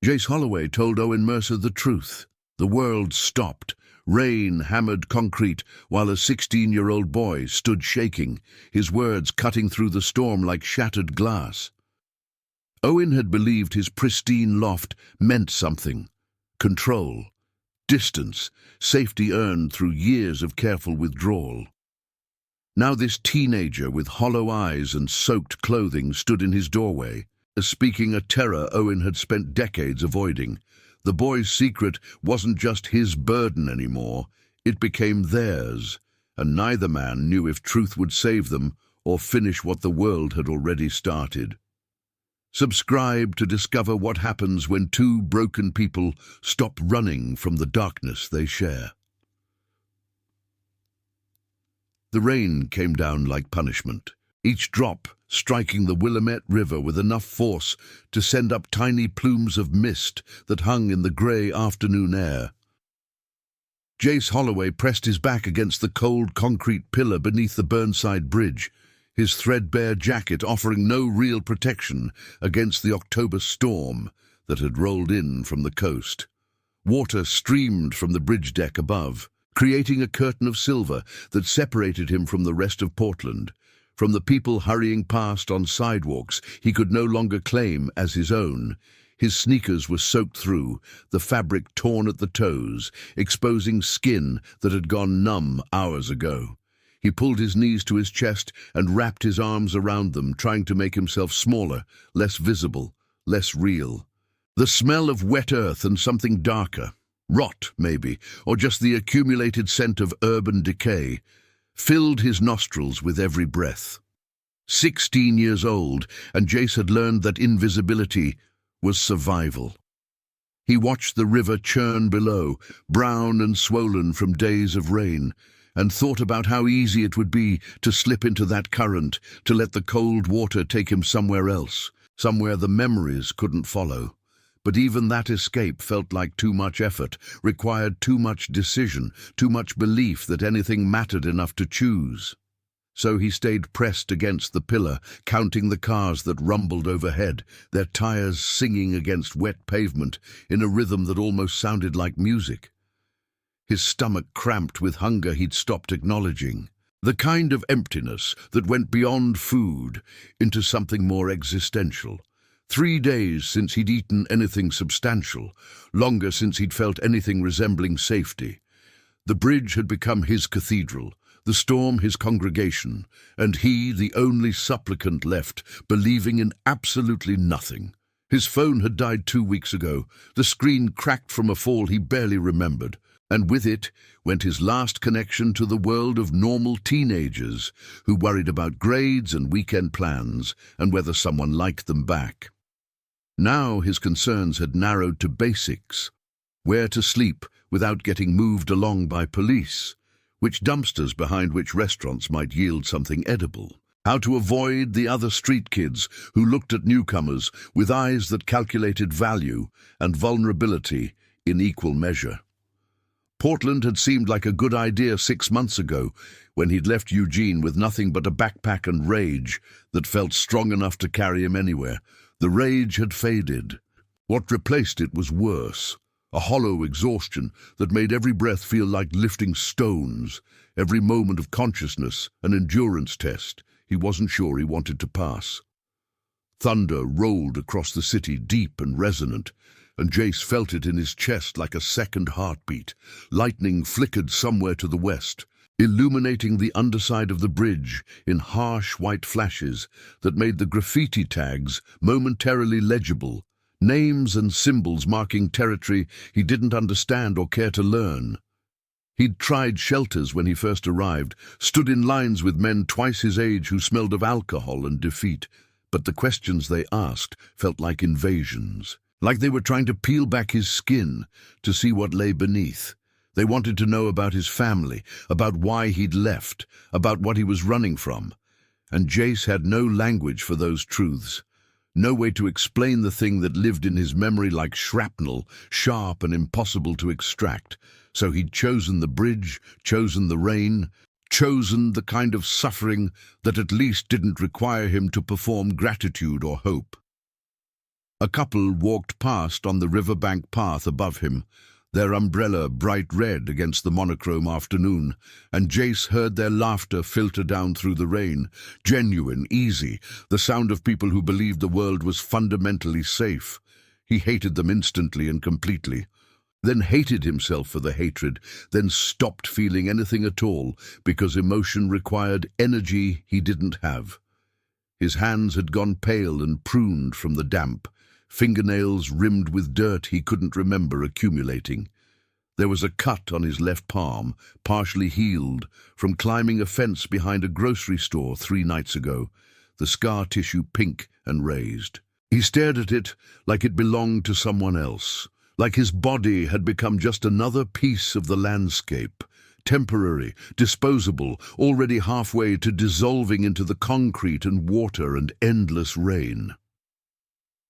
Jace Holloway told Owen Mercer the truth. The world stopped. Rain hammered concrete while a 16-year-old boy stood shaking, his words cutting through the storm like shattered glass. Owen had believed his pristine loft meant something. Control, distance, safety earned through years of careful withdrawal. Now this teenager with hollow eyes and soaked clothing stood in his doorway, speaking a terror Owen had spent decades avoiding. The boy's secret wasn't just his burden anymore, it became theirs, and neither man knew if truth would save them or finish what the world had already started. Subscribe to discover what happens when two broken people stop running from the darkness they share. The rain came down like punishment, each drop striking the Willamette River with enough force to send up tiny plumes of mist that hung in the grey afternoon air. Jace Holloway pressed his back against the cold concrete pillar beneath the Burnside Bridge, his threadbare jacket offering no real protection against the October storm that had rolled in from the coast. Water streamed from the bridge deck above, creating a curtain of silver that separated him from the rest of Portland, from the people hurrying past on sidewalks he could no longer claim as his own. His sneakers were soaked through, the fabric torn at the toes, exposing skin that had gone numb hours ago. He pulled his knees to his chest and wrapped his arms around them, trying to make himself smaller, less visible, less real. The smell of wet earth and something darker, rot maybe, or just the accumulated scent of urban decay, filled his nostrils with every breath. 16 years old, and Jace had learned that invisibility was survival. He watched the river churn below, brown and swollen from days of rain, and thought about how easy it would be to slip into that current, to let the cold water take him somewhere else, somewhere the memories couldn't follow. But even that escape felt like too much effort, required too much decision, too much belief that anything mattered enough to choose. So he stayed pressed against the pillar, counting the cars that rumbled overhead, their tires singing against wet pavement in a rhythm that almost sounded like music. His stomach cramped with hunger he'd stopped acknowledging, the kind of emptiness that went beyond food into something more existential. 3 days since he'd eaten anything substantial, longer since he'd felt anything resembling safety. The bridge had become his cathedral, the storm his congregation, and he the only supplicant left, believing in absolutely nothing. His phone had died 2 weeks ago, the screen cracked from a fall he barely remembered, and with it went his last connection to the world of normal teenagers who worried about grades and weekend plans and whether someone liked them back. Now his concerns had narrowed to basics: where to sleep without getting moved along by police, which dumpsters behind which restaurants might yield something edible, how to avoid the other street kids who looked at newcomers with eyes that calculated value and vulnerability in equal measure. Portland had seemed like a good idea 6 months ago, when he'd left Eugene with nothing but a backpack and rage that felt strong enough to carry him anywhere. The rage had faded. What replaced it was worse, a hollow exhaustion that made every breath feel like lifting stones, every moment of consciousness an endurance test he wasn't sure he wanted to pass. Thunder rolled across the city, deep and resonant, and Jace felt it in his chest like a second heartbeat. Lightning flickered somewhere to the west, illuminating the underside of the bridge in harsh white flashes that made the graffiti tags momentarily legible, names and symbols marking territory he didn't understand or care to learn. He'd tried shelters when he first arrived, stood in lines with men twice his age who smelled of alcohol and defeat, but the questions they asked felt like invasions, like they were trying to peel back his skin to see what lay beneath. They wanted to know about his family, about why he'd left, about what he was running from. And Jace had no language for those truths, no way to explain the thing that lived in his memory like shrapnel, sharp and impossible to extract. So he'd chosen the bridge, chosen the rain, chosen the kind of suffering that at least didn't require him to perform gratitude or hope. A couple walked past on the riverbank path above him, their umbrella bright red against the monochrome afternoon, and Jace heard their laughter filter down through the rain, genuine, easy, the sound of people who believed the world was fundamentally safe. He hated them instantly and completely, then hated himself for the hatred, then stopped feeling anything at all because emotion required energy he didn't have. His hands had gone pale and pruned from the damp, fingernails rimmed with dirt he couldn't remember accumulating. There was a cut on his left palm, partially healed, from climbing a fence behind a grocery store 3 nights ago, the scar tissue pink and raised. He stared at it like it belonged to someone else, like his body had become just another piece of the landscape, temporary, disposable, already halfway to dissolving into the concrete and water and endless rain.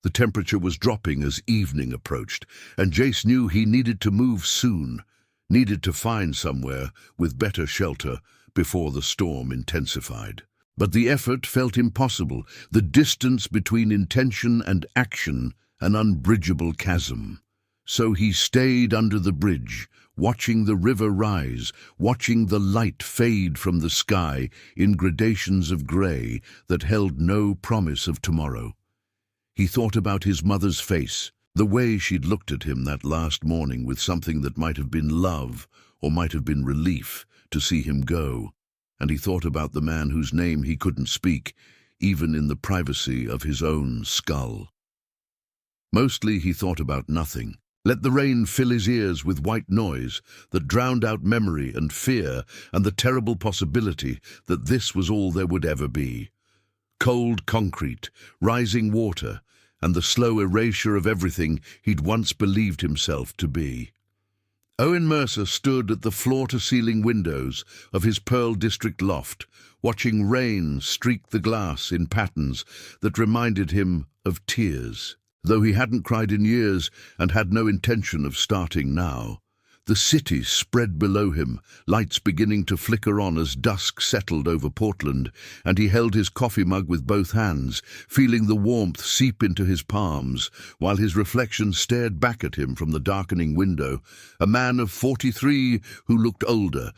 The temperature was dropping as evening approached, and Jace knew he needed to move soon, needed to find somewhere with better shelter before the storm intensified. But the effort felt impossible, the distance between intention and action an unbridgeable chasm. So he stayed under the bridge, watching the river rise, watching the light fade from the sky in gradations of grey that held no promise of tomorrow. He thought about his mother's face, the way she'd looked at him that last morning with something that might have been love or might have been relief to see him go, and he thought about the man whose name he couldn't speak, even in the privacy of his own skull. Mostly he thought about nothing. Let the rain fill his ears with white noise that drowned out memory and fear and the terrible possibility that this was all there would ever be. Cold concrete, rising water, and the slow erasure of everything he'd once believed himself to be. Owen Mercer stood at the floor-to-ceiling windows of his Pearl District loft, watching rain streak the glass in patterns that reminded him of tears, though he hadn't cried in years and had no intention of starting now. The city spread below him, lights beginning to flicker on as dusk settled over Portland, and he held his coffee mug with both hands, feeling the warmth seep into his palms, while his reflection stared back at him from the darkening window, a man of 43 who looked older,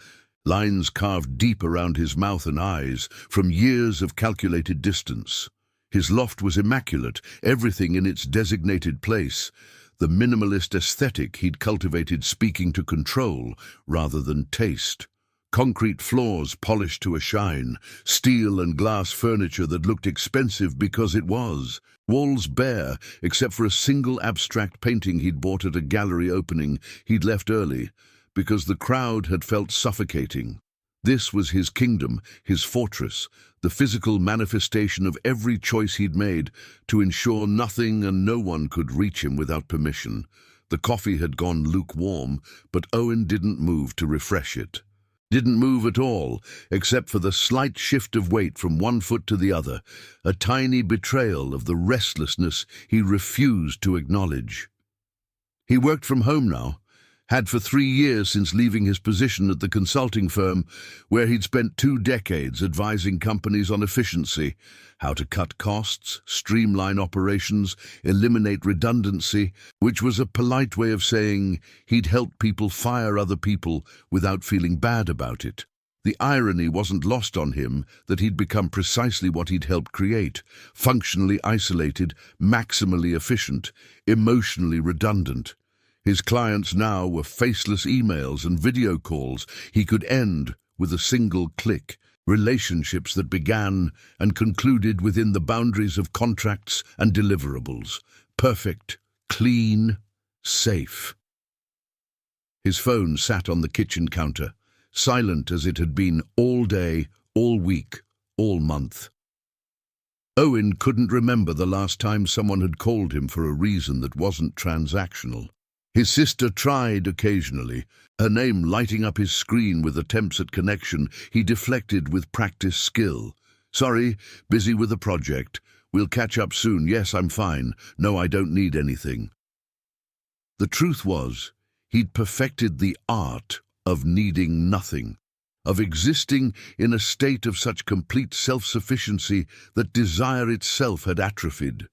lines carved deep around his mouth and eyes from years of calculated distance. His loft was immaculate, everything in its designated place, the minimalist aesthetic he'd cultivated speaking to control rather than taste. Concrete floors polished to a shine, steel and glass furniture that looked expensive because it was. Walls bare, except for a single abstract painting he'd bought at a gallery opening he'd left early, because the crowd had felt suffocating. This was his kingdom, his fortress, the physical manifestation of every choice he'd made to ensure nothing and no one could reach him without permission. The coffee had gone lukewarm, but Owen didn't move to refresh it. Didn't move at all, except for the slight shift of weight from one foot to the other, a tiny betrayal of the restlessness he refused to acknowledge. He worked from home now, had for 3 years since leaving his position at the consulting firm where he'd spent 2 decades advising companies on efficiency, how to cut costs, streamline operations, eliminate redundancy, which was a polite way of saying he'd helped people fire other people without feeling bad about it. The irony wasn't lost on him that he'd become precisely what he'd helped create, functionally isolated, maximally efficient, emotionally redundant. His clients now were faceless emails and video calls he could end with a single click, relationships that began and concluded within the boundaries of contracts and deliverables. Perfect, clean, safe. His phone sat on the kitchen counter, silent as it had been all day, all week, all month. Owen couldn't remember the last time someone had called him for a reason that wasn't transactional. His sister tried occasionally, her name lighting up his screen with attempts at connection he deflected with practiced skill. "Sorry, busy with a project. We'll catch up soon. Yes, I'm fine. No, I don't need anything." The truth was, he'd perfected the art of needing nothing, of existing in a state of such complete self-sufficiency that desire itself had atrophied.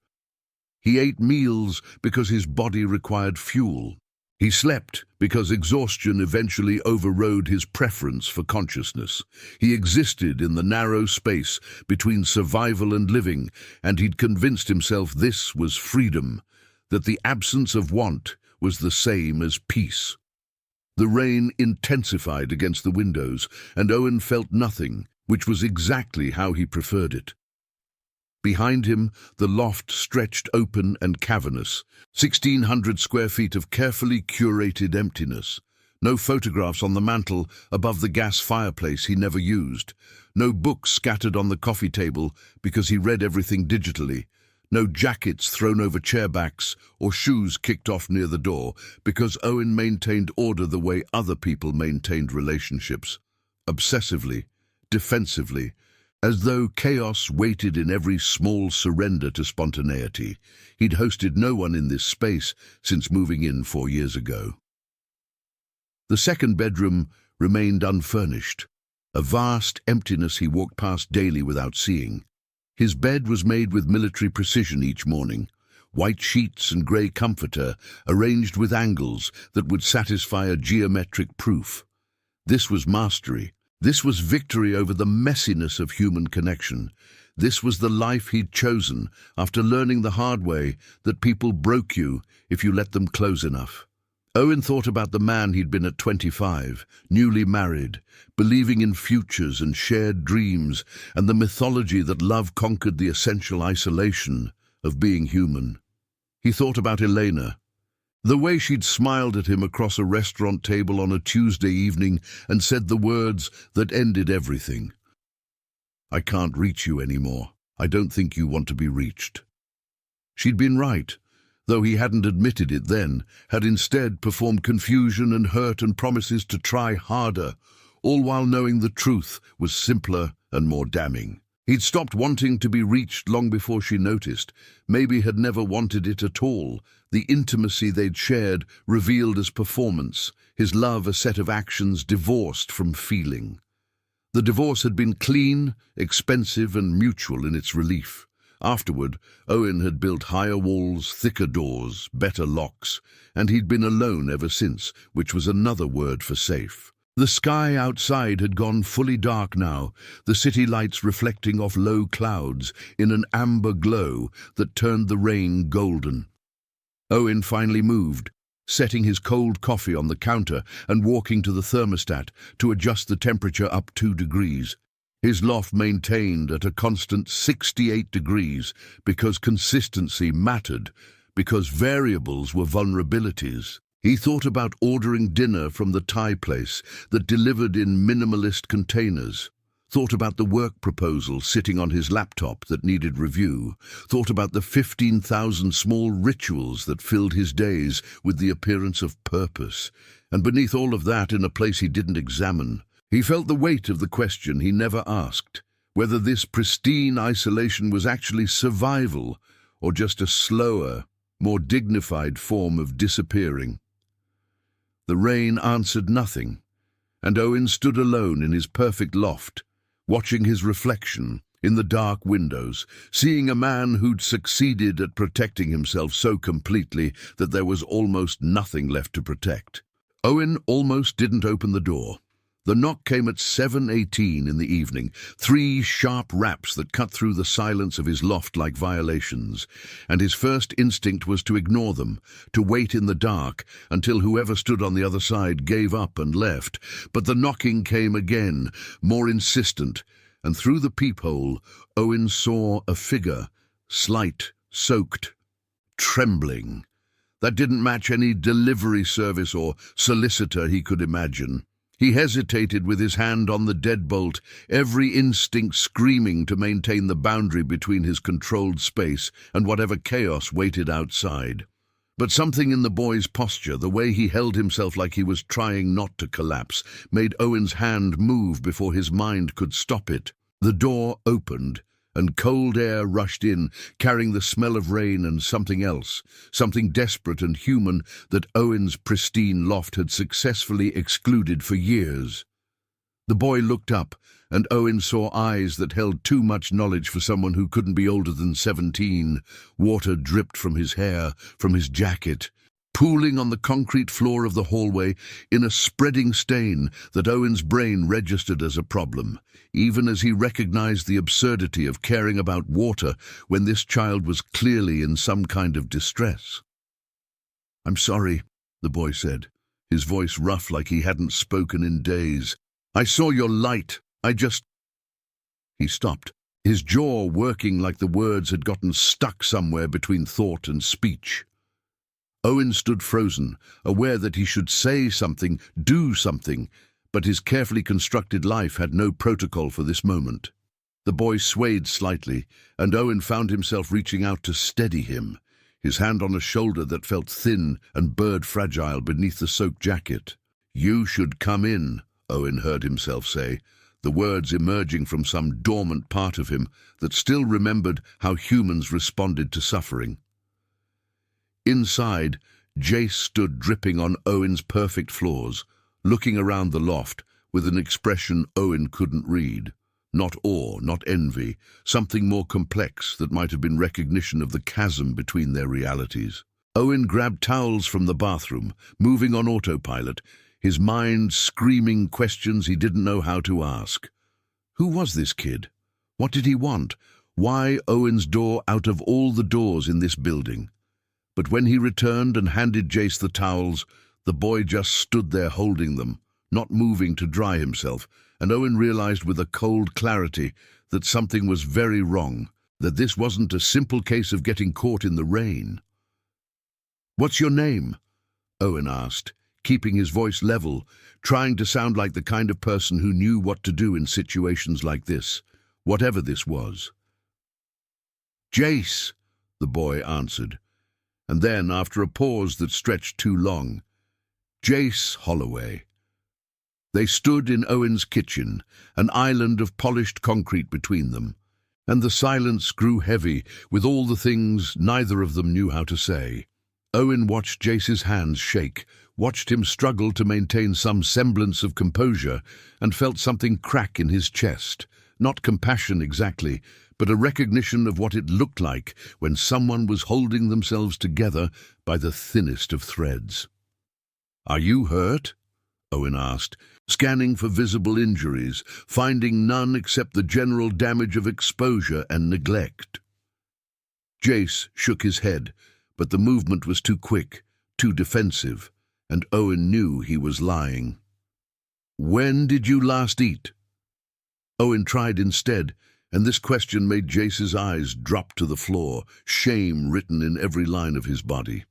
He ate meals because his body required fuel. He slept because exhaustion eventually overrode his preference for consciousness. He existed in the narrow space between survival and living, and he'd convinced himself this was freedom, that the absence of want was the same as peace. The rain intensified against the windows, and Owen felt nothing, which was exactly how he preferred it. Behind him, the loft stretched open and cavernous, 1,600 square feet of carefully curated emptiness. No photographs on the mantel above the gas fireplace he never used. No books scattered on the coffee table because he read everything digitally. No jackets thrown over chairbacks or shoes kicked off near the door because Owen maintained order the way other people maintained relationships. Obsessively, defensively, as though chaos waited in every small surrender to spontaneity. He'd hosted no one in this space since moving in 4 years ago. The second bedroom remained unfurnished, a vast emptiness he walked past daily without seeing. His bed was made with military precision each morning, white sheets and grey comforter arranged with angles that would satisfy a geometric proof. This was mastery. This was victory over the messiness of human connection. This was the life he'd chosen after learning the hard way that people broke you if you let them close enough. Owen thought about the man he'd been at 25, newly married, believing in futures and shared dreams, and the mythology that love conquered the essential isolation of being human. He thought about Elena, the way she'd smiled at him across a restaurant table on a Tuesday evening and said the words that ended everything. "I can't reach you anymore. I don't think you want to be reached." She'd been right, though he hadn't admitted it then, had instead performed confusion and hurt and promises to try harder, all while knowing the truth was simpler and more damning. He'd stopped wanting to be reached long before she noticed, maybe had never wanted it at all. The intimacy they'd shared revealed as performance, his love a set of actions divorced from feeling. The divorce had been clean, expensive and mutual in its relief. Afterward, Owen had built higher walls, thicker doors, better locks, and he'd been alone ever since, which was another word for safe. The sky outside had gone fully dark now, the city lights reflecting off low clouds in an amber glow that turned the rain golden. Owen finally moved, setting his cold coffee on the counter and walking to the thermostat to adjust the temperature up 2 degrees. His loft maintained at a constant 68 degrees because consistency mattered, because variables were vulnerabilities. He thought about ordering dinner from the Thai place that delivered in minimalist containers, thought about the work proposal sitting on his laptop that needed review, thought about the 15,000 small rituals that filled his days with the appearance of purpose, and beneath all of that, in a place he didn't examine, he felt the weight of the question he never asked, whether this pristine isolation was actually survival or just a slower, more dignified form of disappearing. The rain answered nothing, and Owen stood alone in his perfect loft, watching his reflection in the dark windows, seeing a man who'd succeeded at protecting himself so completely that there was almost nothing left to protect. Owen almost didn't open the door. The knock came at 7:18 in the evening, 3 sharp raps that cut through the silence of his loft like violations, and his first instinct was to ignore them, to wait in the dark until whoever stood on the other side gave up and left. But the knocking came again, more insistent, and through the peephole, Owen saw a figure, slight, soaked, trembling. That didn't match any delivery service or solicitor he could imagine. He hesitated with his hand on the deadbolt, every instinct screaming to maintain the boundary between his controlled space and whatever chaos waited outside. But something in the boy's posture, the way he held himself like he was trying not to collapse, made Owen's hand move before his mind could stop it. The door opened, and cold air rushed in, carrying the smell of rain and something else, something desperate and human that Owen's pristine loft had successfully excluded for years. The boy looked up, and Owen saw eyes that held too much knowledge for someone who couldn't be older than 17. Water dripped from his hair, from his jacket, pooling on the concrete floor of the hallway in a spreading stain that Owen's brain registered as a problem, even as he recognized the absurdity of caring about water when this child was clearly in some kind of distress. "I'm sorry," the boy said, his voice rough like he hadn't spoken in days. "I saw your light. He stopped, his jaw working like the words had gotten stuck somewhere between thought and speech. Owen stood frozen, aware that he should say something, do something, but his carefully constructed life had no protocol for this moment. The boy swayed slightly, and Owen found himself reaching out to steady him, his hand on a shoulder that felt thin and bird-fragile beneath the soaked jacket. "You should come in," Owen heard himself say, the words emerging from some dormant part of him that still remembered how humans responded to suffering. Inside, Jace stood dripping on Owen's perfect floors, looking around the loft with an expression Owen couldn't read. Not awe, not envy, something more complex that might have been recognition of the chasm between their realities. Owen grabbed towels from the bathroom, moving on autopilot, his mind screaming questions he didn't know how to ask. Who was this kid? What did he want? Why Owen's door out of all the doors in this building? But when he returned and handed Jace the towels, the boy just stood there holding them, not moving to dry himself, and Owen realized with a cold clarity that something was very wrong, that this wasn't a simple case of getting caught in the rain. "What's your name?" Owen asked, keeping his voice level, trying to sound like the kind of person who knew what to do in situations like this, whatever this was. "Jace," the boy answered. And then, after a pause that stretched too long, "Jace Holloway." They stood in Owen's kitchen, an island of polished concrete between them, and the silence grew heavy with all the things neither of them knew how to say. Owen watched Jace's hands shake, watched him struggle to maintain some semblance of composure, and felt something crack in his chest. Not compassion exactly, but a recognition of what it looked like when someone was holding themselves together by the thinnest of threads. "Are you hurt?" Owen asked, scanning for visible injuries, finding none except the general damage of exposure and neglect. Jace shook his head, but the movement was too quick, too defensive, and Owen knew he was lying. "When did you last eat?" Owen tried instead, and this question made Jace's eyes drop to the floor, shame written in every line of his body.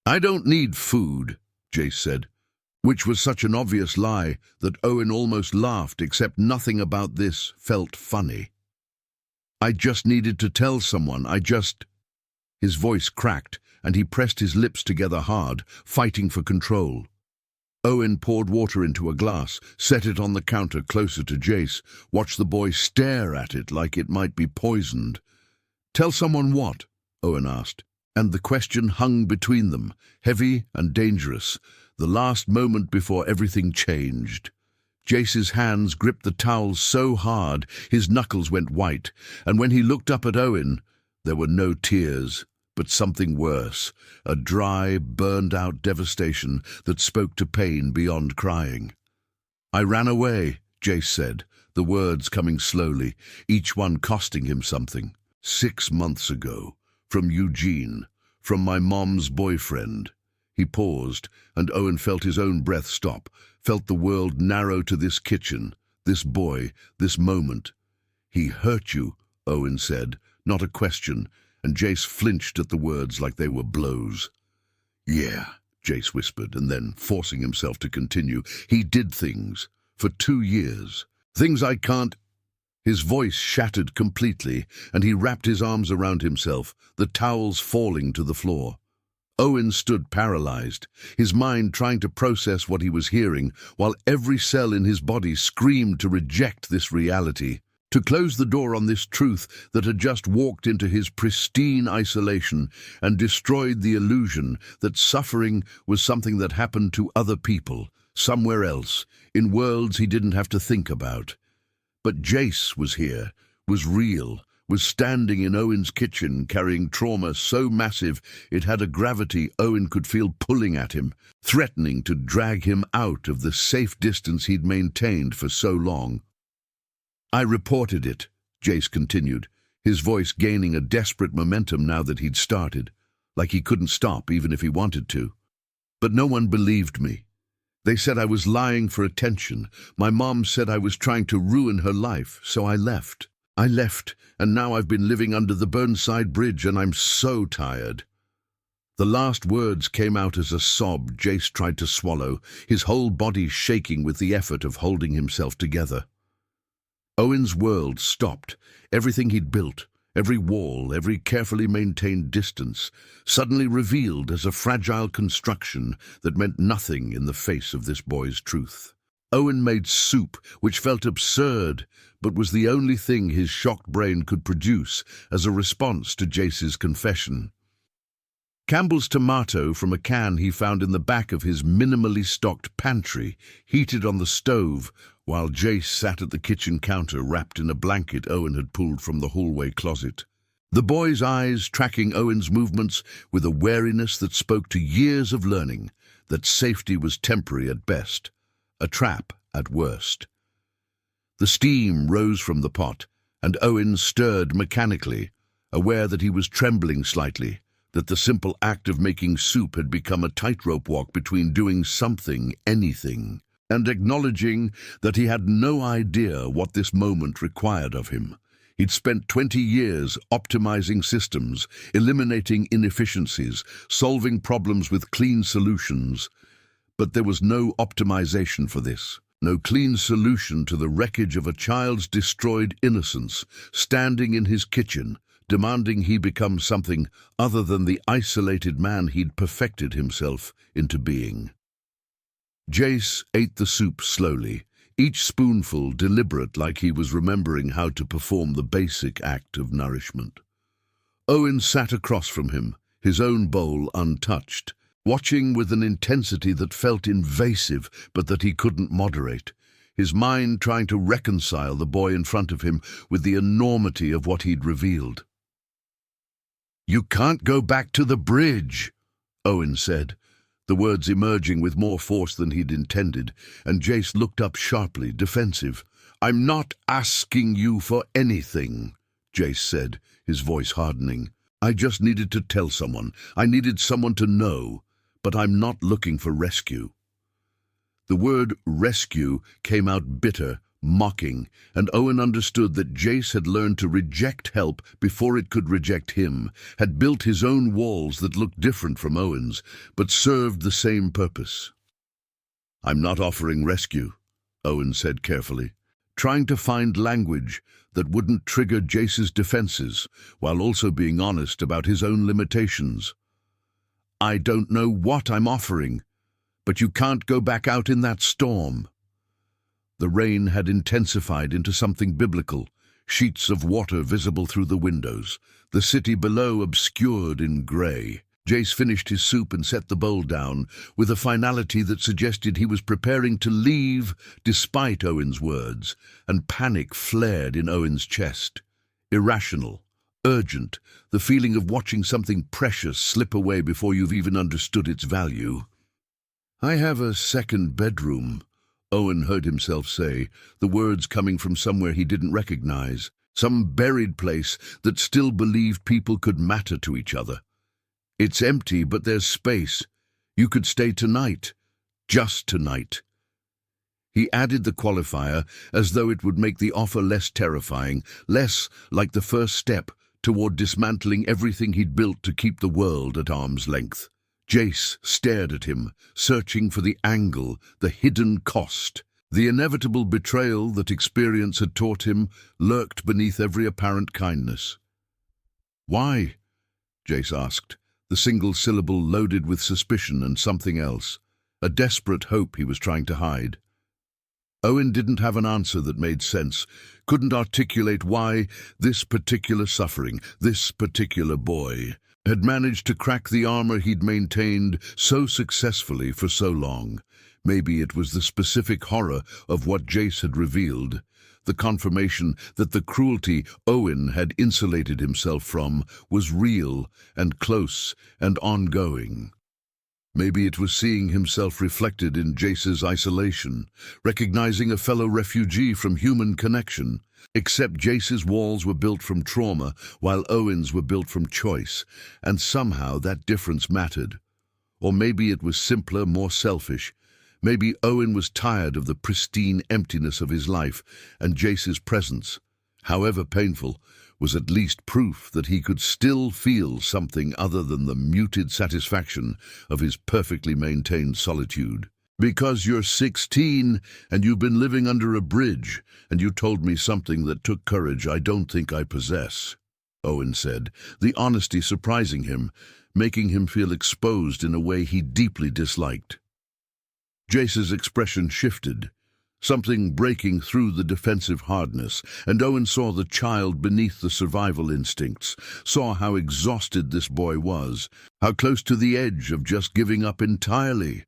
"I don't need food," Jace said, which was such an obvious lie that Owen almost laughed, except nothing about this felt funny. "I just needed to tell someone, His voice cracked, and he pressed his lips together hard, fighting for control. Owen poured water into a glass, set it on the counter closer to Jace, watched the boy stare at it like it might be poisoned. "Tell someone what?" Owen asked, and the question hung between them, heavy and dangerous, the last moment before everything changed. Jace's hands gripped the towels so hard his knuckles went white, and when he looked up at Owen, there were no tears, but something worse, a dry, burned-out devastation that spoke to pain beyond crying. "I ran away," Jace said, the words coming slowly, each one costing him something. 6 months ago, from Eugene, from my mom's boyfriend." He paused, and Owen felt his own breath stop, felt the world narrow to this kitchen, this boy, this moment. "He hurt you," Owen said, not a question, and Jace flinched at the words like they were blows. "Yeah," Jace whispered, and then, forcing himself to continue, "he did things. For 2 years. Things I can't—" His voice shattered completely, and he wrapped his arms around himself, the towels falling to the floor. Owen stood paralyzed, his mind trying to process what he was hearing, while every cell in his body screamed to reject this reality, to close the door on this truth that had just walked into his pristine isolation and destroyed the illusion that suffering was something that happened to other people, somewhere else, in worlds he didn't have to think about. But Jace was here, was real, was standing in Owen's kitchen carrying trauma so massive it had a gravity Owen could feel pulling at him, threatening to drag him out of the safe distance he'd maintained for so long. "I reported it," Jace continued, his voice gaining a desperate momentum now that he'd started, like he couldn't stop even if he wanted to. "But no one believed me. They said I was lying for attention. My mom said I was trying to ruin her life, so I left. I left, and now I've been living under the Burnside Bridge, and I'm so tired." The last words came out as a sob Jace tried to swallow, his whole body shaking with the effort of holding himself together. Owen's world stopped. Everything he'd built, every wall, every carefully maintained distance, suddenly revealed as a fragile construction that meant nothing in the face of this boy's truth. Owen made soup, which felt absurd, but was the only thing his shocked brain could produce as a response to Jace's confession. Campbell's tomato from a can he found in the back of his minimally stocked pantry, heated on the stove, while Jace sat at the kitchen counter wrapped in a blanket Owen had pulled from the hallway closet. The boy's eyes tracking Owen's movements with a wariness that spoke to years of learning, that safety was temporary at best, a trap at worst. The steam rose from the pot, and Owen stirred mechanically, aware that he was trembling slightly, that the simple act of making soup had become a tightrope walk between doing something, anything, and acknowledging that he had no idea what this moment required of him. He'd spent 20 years optimizing systems, eliminating inefficiencies, solving problems with clean solutions. But there was no optimization for this, no clean solution to the wreckage of a child's destroyed innocence, standing in his kitchen, demanding he become something other than the isolated man he'd perfected himself into being. Jace ate the soup slowly, each spoonful deliberate, like he was remembering how to perform the basic act of nourishment. Owen sat across from him, his own bowl untouched, watching with an intensity that felt invasive but that he couldn't moderate, his mind trying to reconcile the boy in front of him with the enormity of what he'd revealed. "You can't go back to the bridge," Owen said, the words emerging with more force than he'd intended, and Jace looked up sharply, defensive. "I'm not asking you for anything," Jace said, his voice hardening. "I just needed to tell someone. I needed someone to know, but I'm not looking for rescue." The word rescue came out bitter, mocking, and Owen understood that Jace had learned to reject help before it could reject him, had built his own walls that looked different from Owen's, but served the same purpose. "I'm not offering rescue," Owen said carefully, trying to find language that wouldn't trigger Jace's defenses, while also being honest about his own limitations. "I don't know what I'm offering, but you can't go back out in that storm." The rain had intensified into something biblical, sheets of water visible through the windows, the city below obscured in grey. Jace finished his soup and set the bowl down, with a finality that suggested he was preparing to leave despite Owen's words, and panic flared in Owen's chest. Irrational, urgent, the feeling of watching something precious slip away before you've even understood its value. "I have a second bedroom," Owen heard himself say, the words coming from somewhere he didn't recognize, some buried place that still believed people could matter to each other. "It's empty, but there's space. You could stay tonight. Just tonight." He added the qualifier as though it would make the offer less terrifying, less like the first step toward dismantling everything he'd built to keep the world at arm's length. Jace stared at him, searching for the angle, the hidden cost. The inevitable betrayal that experience had taught him lurked beneath every apparent kindness. "Why?" Jace asked, the single syllable loaded with suspicion and something else, a desperate hope he was trying to hide. Owen didn't have an answer that made sense, couldn't articulate why this particular suffering, this particular boy, had managed to crack the armor he'd maintained so successfully for so long. Maybe it was the specific horror of what Jace had revealed, the confirmation that the cruelty Owen had insulated himself from was real and close and ongoing. Maybe it was seeing himself reflected in Jace's isolation, recognizing a fellow refugee from human connection. Except Jace's walls were built from trauma, while Owen's were built from choice, and somehow that difference mattered. Or maybe it was simpler, more selfish. Maybe Owen was tired of the pristine emptiness of his life, and Jace's presence, however painful, was at least proof that he could still feel something other than the muted satisfaction of his perfectly maintained solitude. "Because you're 16 and you've been living under a bridge, and you told me something that took courage I don't think I possess," Owen said, the honesty surprising him, making him feel exposed in a way he deeply disliked. Jace's expression shifted, something breaking through the defensive hardness, and Owen saw the child beneath the survival instincts, saw how exhausted this boy was, how close to the edge of just giving up entirely.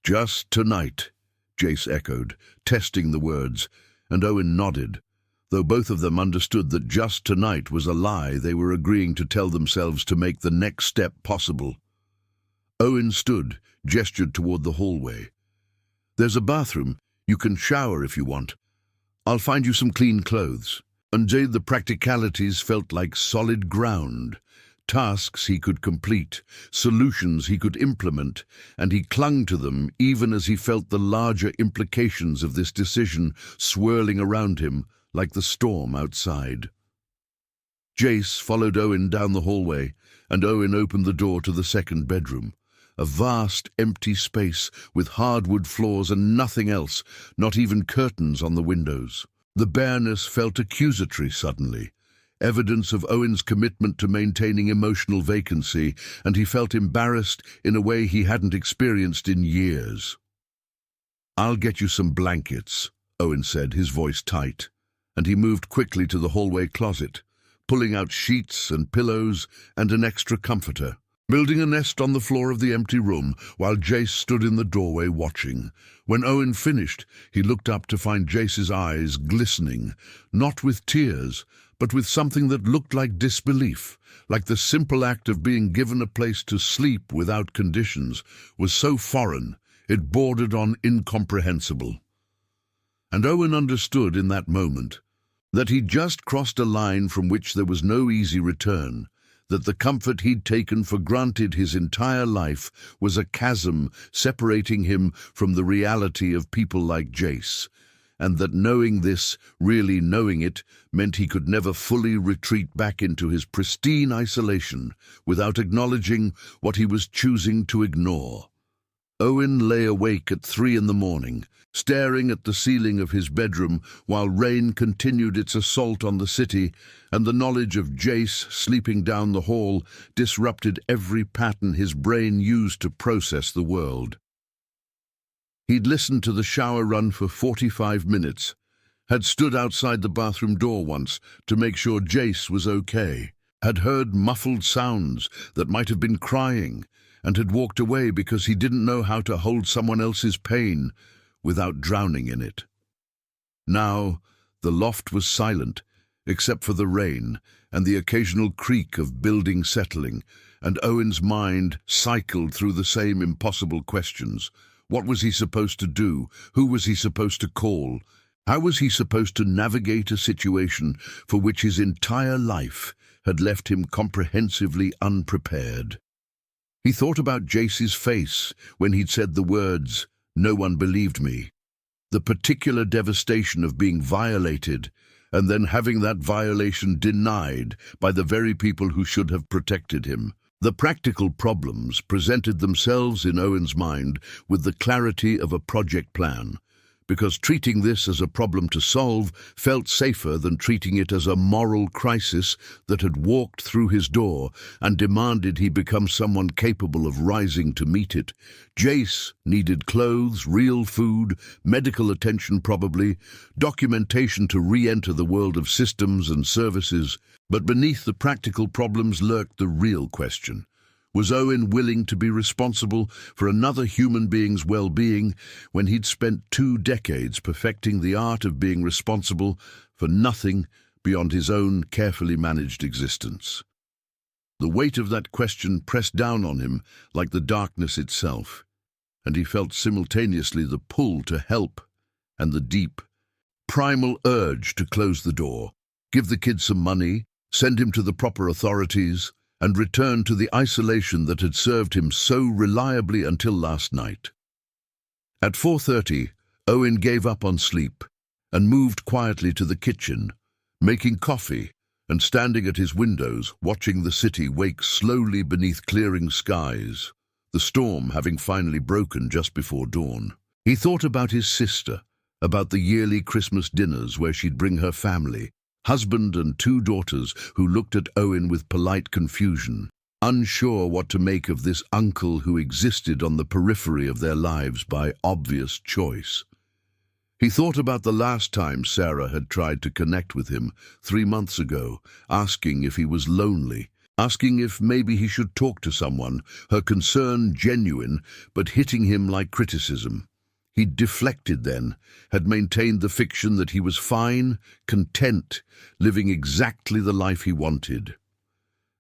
"Just tonight," Jace echoed, testing the words, and Owen nodded, though both of them understood that just tonight was a lie they were agreeing to tell themselves to make the next step possible. Owen stood, gestured toward the hallway. "There's a bathroom. You can shower if you want. I'll find you some clean clothes." And the practicalities felt like solid ground, tasks he could complete, solutions he could implement, and he clung to them even as he felt the larger implications of this decision swirling around him like the storm outside. Jace followed Owen down the hallway, and Owen opened the door to the second bedroom. A vast, empty space with hardwood floors and nothing else, not even curtains on the windows. The bareness felt accusatory suddenly, evidence of Owen's commitment to maintaining emotional vacancy, and he felt embarrassed in a way he hadn't experienced in years. "I'll get you some blankets," Owen said, his voice tight, and he moved quickly to the hallway closet, pulling out sheets and pillows and an extra comforter. Building a nest on the floor of the empty room, while Jace stood in the doorway watching. When Owen finished, he looked up to find Jace's eyes glistening, not with tears, but with something that looked like disbelief, like the simple act of being given a place to sleep without conditions was so foreign, it bordered on incomprehensible. And Owen understood in that moment that he'd just crossed a line from which there was no easy return, that the comfort he'd taken for granted his entire life was a chasm separating him from the reality of people like Jace, and that knowing this, really knowing it, meant he could never fully retreat back into his pristine isolation without acknowledging what he was choosing to ignore. Owen lay awake at 3 in the morning, staring at the ceiling of his bedroom while rain continued its assault on the city, and the knowledge of Jace sleeping down the hall disrupted every pattern his brain used to process the world. He'd listened to the shower run for 45 minutes, had stood outside the bathroom door once to make sure Jace was okay, had heard muffled sounds that might have been crying, and had walked away because he didn't know how to hold someone else's pain without drowning in it. Now, the loft was silent, except for the rain and the occasional creak of building settling, and Owen's mind cycled through the same impossible questions. What was he supposed to do? Who was he supposed to call? How was he supposed to navigate a situation for which his entire life had left him comprehensively unprepared? He thought about Jace's face when he'd said the words, "No one believed me." The particular devastation of being violated, and then having that violation denied by the very people who should have protected him. The practical problems presented themselves in Owen's mind with the clarity of a project plan, because treating this as a problem to solve felt safer than treating it as a moral crisis that had walked through his door and demanded he become someone capable of rising to meet it. Jace needed clothes, real food, medical attention probably, documentation to re-enter the world of systems and services. But beneath the practical problems lurked the real question. Was Owen willing to be responsible for another human being's well-being when he'd spent 2 decades perfecting the art of being responsible for nothing beyond his own carefully managed existence? The weight of that question pressed down on him like the darkness itself, and he felt simultaneously the pull to help and the deep, primal urge to close the door, give the kid some money, send him to the proper authorities, and return to the isolation that had served him so reliably until last night. At 4:30, Owen gave up on sleep and moved quietly to the kitchen, making coffee and standing at his windows, watching the city wake slowly beneath clearing skies, the storm having finally broken just before dawn. He thought about his sister, about the yearly Christmas dinners where she'd bring her family, husband and 2 daughters who looked at Owen with polite confusion, unsure what to make of this uncle who existed on the periphery of their lives by obvious choice. He thought about the last time Sarah had tried to connect with him 3 months ago, asking if he was lonely, asking if maybe he should talk to someone, her concern genuine but hitting him like criticism. He'd deflected then, had maintained the fiction that he was fine, content, living exactly the life he wanted.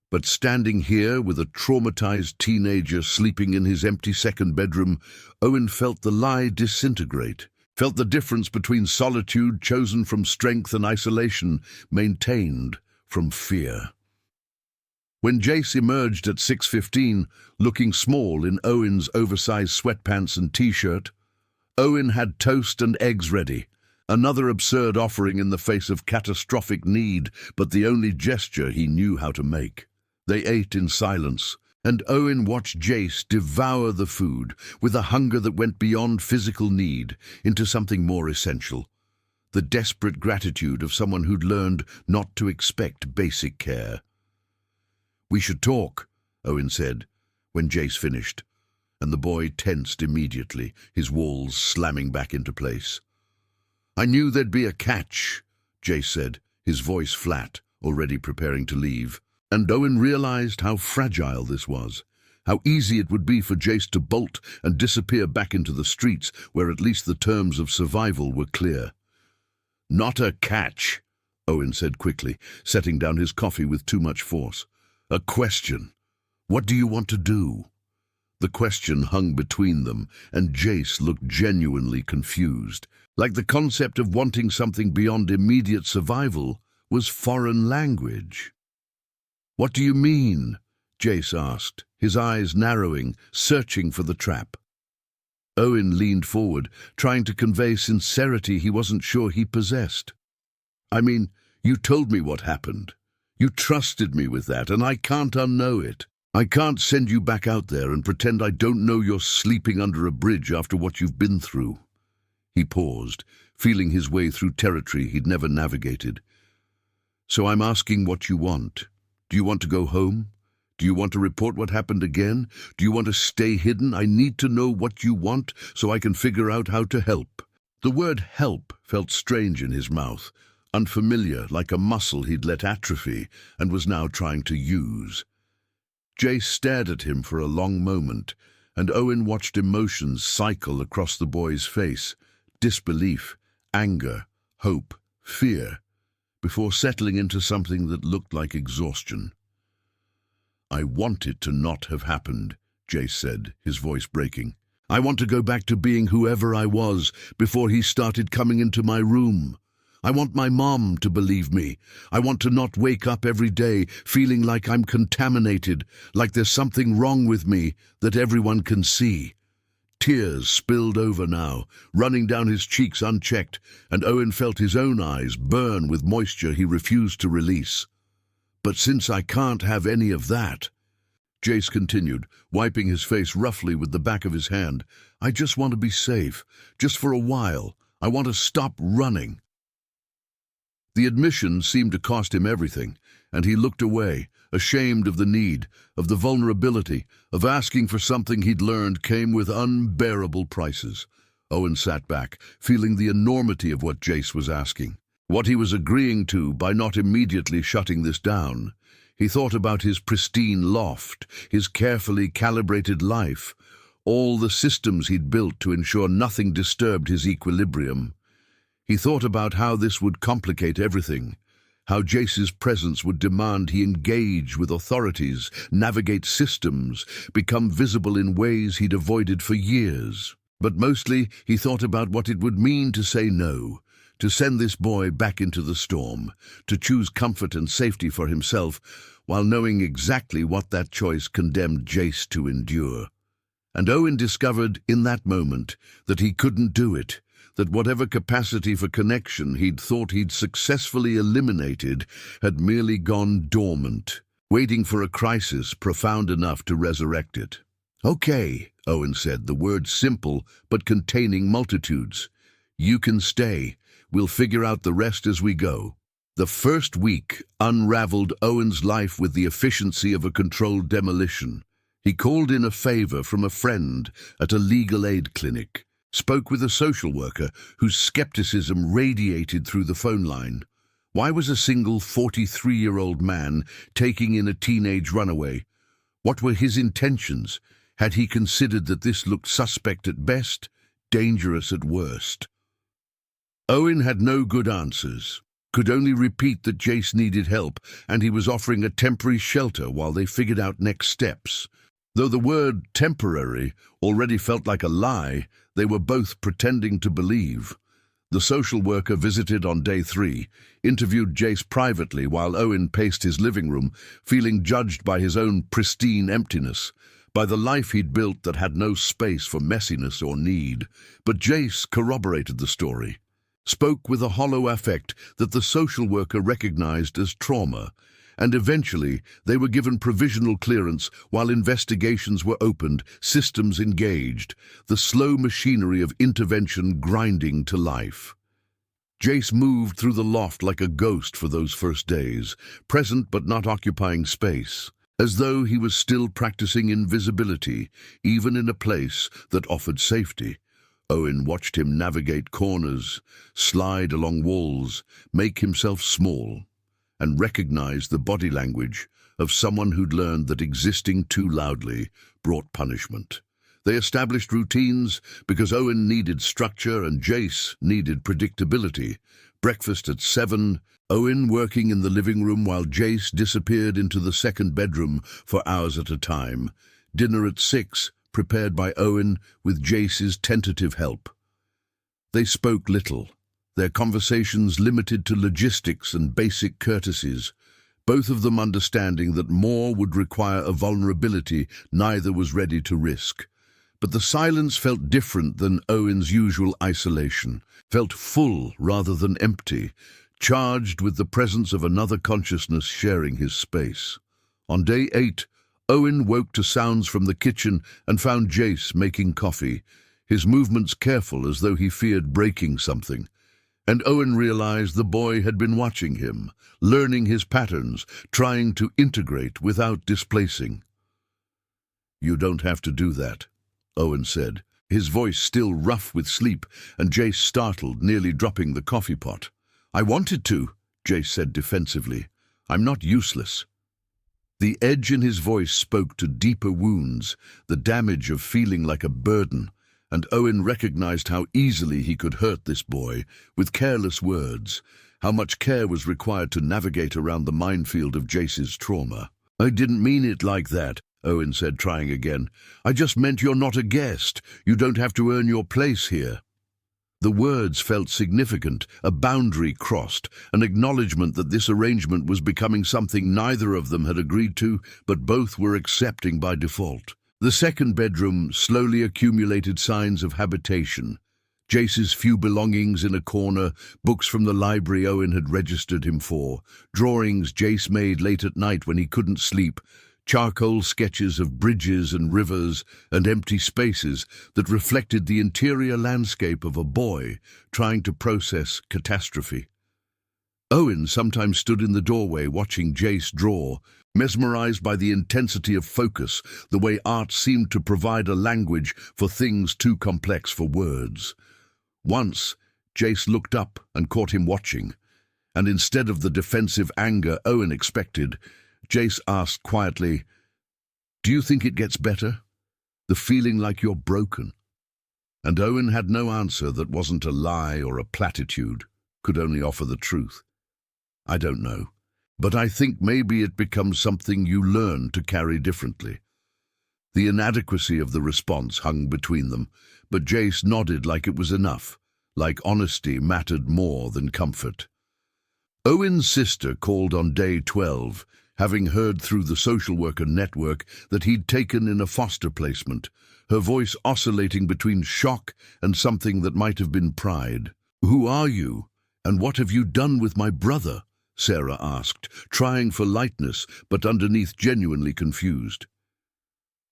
But standing here with a traumatized teenager sleeping in his empty second bedroom, Owen felt the lie disintegrate, felt the difference between solitude chosen from strength and isolation maintained from fear. When Jace emerged at 6:15, looking small in Owen's oversized sweatpants and t-shirt, Owen had toast and eggs ready, another absurd offering in the face of catastrophic need, but the only gesture he knew how to make. They ate in silence, and Owen watched Jace devour the food with a hunger that went beyond physical need into something more essential, the desperate gratitude of someone who'd learned not to expect basic care. "We should talk," Owen said, when Jace finished, and the boy tensed immediately, his walls slamming back into place. "I knew there'd be a catch," Jace said, his voice flat, already preparing to leave. And Owen realized how fragile this was, how easy it would be for Jace to bolt and disappear back into the streets where at least the terms of survival were clear. "Not a catch," Owen said quickly, setting down his coffee with too much force. "A question. What do you want to do?" The question hung between them, and Jace looked genuinely confused, like the concept of wanting something beyond immediate survival was foreign language. "What do you mean?" Jace asked, his eyes narrowing, searching for the trap. Owen leaned forward, trying to convey sincerity he wasn't sure he possessed. "I mean, you told me what happened. You trusted me with that, and I can't unknow it. I can't send you back out there and pretend I don't know you're sleeping under a bridge after what you've been through." He paused, feeling his way through territory he'd never navigated. "So I'm asking what you want. Do you want to go home? Do you want to report what happened again? Do you want to stay hidden? I need to know what you want so I can figure out how to help." The word help felt strange in his mouth, unfamiliar, like a muscle he'd let atrophy and was now trying to use. Jace stared at him for a long moment, and Owen watched emotions cycle across the boy's face, disbelief, anger, hope, fear, before settling into something that looked like exhaustion. "I want it to not have happened," Jace said, his voice breaking. "I want to go back to being whoever I was before he started coming into my room. I want my mom to believe me. I want to not wake up every day feeling like I'm contaminated, like there's something wrong with me that everyone can see." Tears spilled over now, running down his cheeks unchecked, and Owen felt his own eyes burn with moisture he refused to release. "But since I can't have any of that," Jace continued, wiping his face roughly with the back of his hand, "I just want to be safe, just for a while. I want to stop running." The admission seemed to cost him everything, and he looked away, ashamed of the need, of the vulnerability, of asking for something he'd learned came with unbearable prices. Owen sat back, feeling the enormity of what Jace was asking, what he was agreeing to by not immediately shutting this down. He thought about his pristine loft, his carefully calibrated life, all the systems he'd built to ensure nothing disturbed his equilibrium. He thought about how this would complicate everything, how Jace's presence would demand he engage with authorities, navigate systems, become visible in ways he'd avoided for years. But mostly he thought about what it would mean to say no, to send this boy back into the storm, to choose comfort and safety for himself, while knowing exactly what that choice condemned Jace to endure. And Owen discovered in that moment that he couldn't do it, that whatever capacity for connection he'd thought he'd successfully eliminated had merely gone dormant, waiting for a crisis profound enough to resurrect it. "Okay," Owen said, the words simple but containing multitudes. "You can stay. We'll figure out the rest as we go." The first week unraveled Owen's life with the efficiency of a controlled demolition. He called in a favor from a friend at a legal aid clinic, spoke with a social worker whose skepticism radiated through the phone line. Why was a single 43-year-old man taking in a teenage runaway? What were his intentions? Had he considered that this looked suspect at best, dangerous at worst? Owen had no good answers, could only repeat that Jace needed help and he was offering a temporary shelter while they figured out next steps. Though the word temporary already felt like a lie, they were both pretending to believe. The social worker visited on day 3, interviewed Jace privately while Owen paced his living room, feeling judged by his own pristine emptiness, by the life he'd built that had no space for messiness or need. But Jace corroborated the story, spoke with a hollow affect that the social worker recognized as trauma, and eventually they were given provisional clearance while investigations were opened, systems engaged, the slow machinery of intervention grinding to life. Jace moved through the loft like a ghost for those first days, present but not occupying space, as though he was still practicing invisibility, even in a place that offered safety. Owen watched him navigate corners, slide along walls, make himself small, and recognized the body language of someone who'd learned that existing too loudly brought punishment. They established routines because Owen needed structure and Jace needed predictability. Breakfast at 7, Owen working in the living room while Jace disappeared into the second bedroom for hours at a time. Dinner at 6, prepared by Owen with Jace's tentative help. They spoke little, their conversations limited to logistics and basic courtesies, both of them understanding that more would require a vulnerability neither was ready to risk. But the silence felt different than Owen's usual isolation, felt full rather than empty, charged with the presence of another consciousness sharing his space. On day 8, Owen woke to sounds from the kitchen and found Jace making coffee, his movements careful as though he feared breaking something. And Owen realized the boy had been watching him, learning his patterns, trying to integrate without displacing. "You don't have to do that," Owen said, his voice still rough with sleep, and Jace startled, nearly dropping the coffee pot. "I wanted to," Jace said defensively. "I'm not useless." The edge in his voice spoke to deeper wounds, the damage of feeling like a burden, and Owen recognized how easily he could hurt this boy with careless words, how much care was required to navigate around the minefield of Jace's trauma. "I didn't mean it like that," Owen said, trying again. "I just meant you're not a guest. You don't have to earn your place here." The words felt significant, a boundary crossed, an acknowledgement that this arrangement was becoming something neither of them had agreed to, but both were accepting by default. The second bedroom slowly accumulated signs of habitation. Jace's few belongings in a corner, books from the library Owen had registered him for, drawings Jace made late at night when he couldn't sleep, charcoal sketches of bridges and rivers and empty spaces that reflected the interior landscape of a boy trying to process catastrophe. Owen sometimes stood in the doorway watching Jace draw, mesmerized by the intensity of focus, the way art seemed to provide a language for things too complex for words. Once, Jace looked up and caught him watching, and instead of the defensive anger Owen expected, Jace asked quietly, "Do you think it gets better? The feeling like you're broken?" And Owen had no answer that wasn't a lie or a platitude, could only offer the truth. "I don't know, but I think maybe it becomes something you learn to carry differently." The inadequacy of the response hung between them, but Jace nodded like it was enough, like honesty mattered more than comfort. Owen's sister called on day 12, having heard through the social worker network that he'd taken in a foster placement, her voice oscillating between shock and something that might have been pride. "Who are you, and what have you done with my brother?" Sarah asked, trying for lightness, but underneath genuinely confused.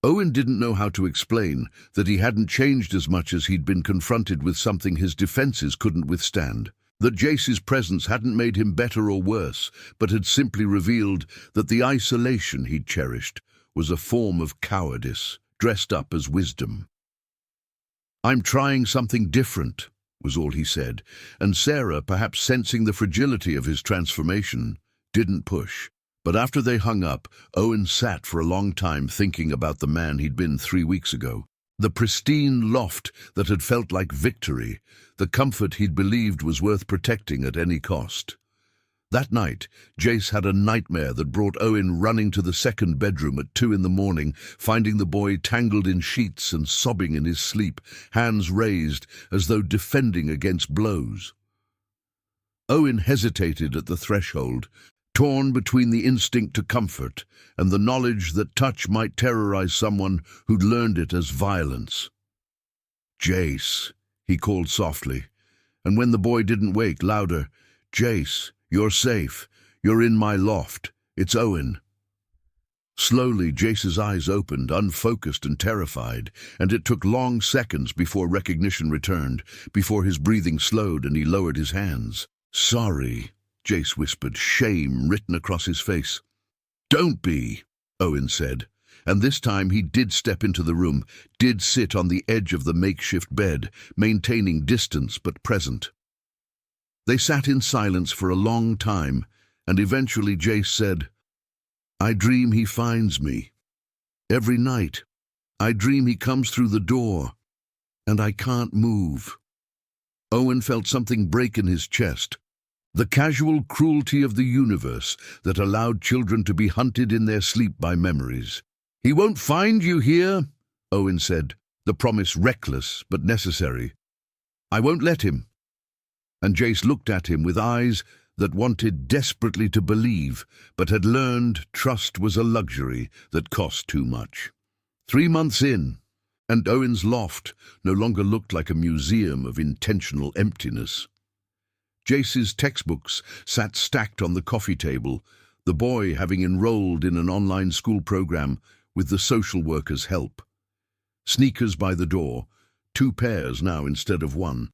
Owen didn't know how to explain that he hadn't changed as much as he'd been confronted with something his defenses couldn't withstand. That Jace's presence hadn't made him better or worse, but had simply revealed that the isolation he'd cherished was a form of cowardice, dressed up as wisdom. "I'm trying something different," was all he said, and Sarah, perhaps sensing the fragility of his transformation, didn't push. But after they hung up, Owen sat for a long time thinking about the man he'd been 3 weeks ago. The pristine loft that had felt like victory, the comfort he'd believed was worth protecting at any cost. That night, Jace had a nightmare that brought Owen running to the second bedroom at 2 in the morning, finding the boy tangled in sheets and sobbing in his sleep, hands raised as though defending against blows. Owen hesitated at the threshold, torn between the instinct to comfort and the knowledge that touch might terrorize someone who'd learned it as violence. "Jace," he called softly, and when the boy didn't wake, louder, "Jace, you're safe. You're in my loft. It's Owen." Slowly, Jace's eyes opened, unfocused and terrified, and it took long seconds before recognition returned, before his breathing slowed and he lowered his hands. "Sorry," Jace whispered, shame written across his face. "Don't be," Owen said, and this time he did step into the room, did sit on the edge of the makeshift bed, maintaining distance but present. They sat in silence for a long time, and eventually Jace said, "I dream he finds me. Every night. I dream he comes through the door, and I can't move." Owen felt something break in his chest. The casual cruelty of the universe that allowed children to be hunted in their sleep by memories. "He won't find you here," Owen said, the promise reckless but necessary. "I won't let him." And Jace looked at him with eyes that wanted desperately to believe, but had learned trust was a luxury that cost too much. 3 months in, and Owen's loft no longer looked like a museum of intentional emptiness. Jace's textbooks sat stacked on the coffee table, the boy having enrolled in an online school program with the social worker's help. Sneakers by the door, 2 pairs now instead of 1.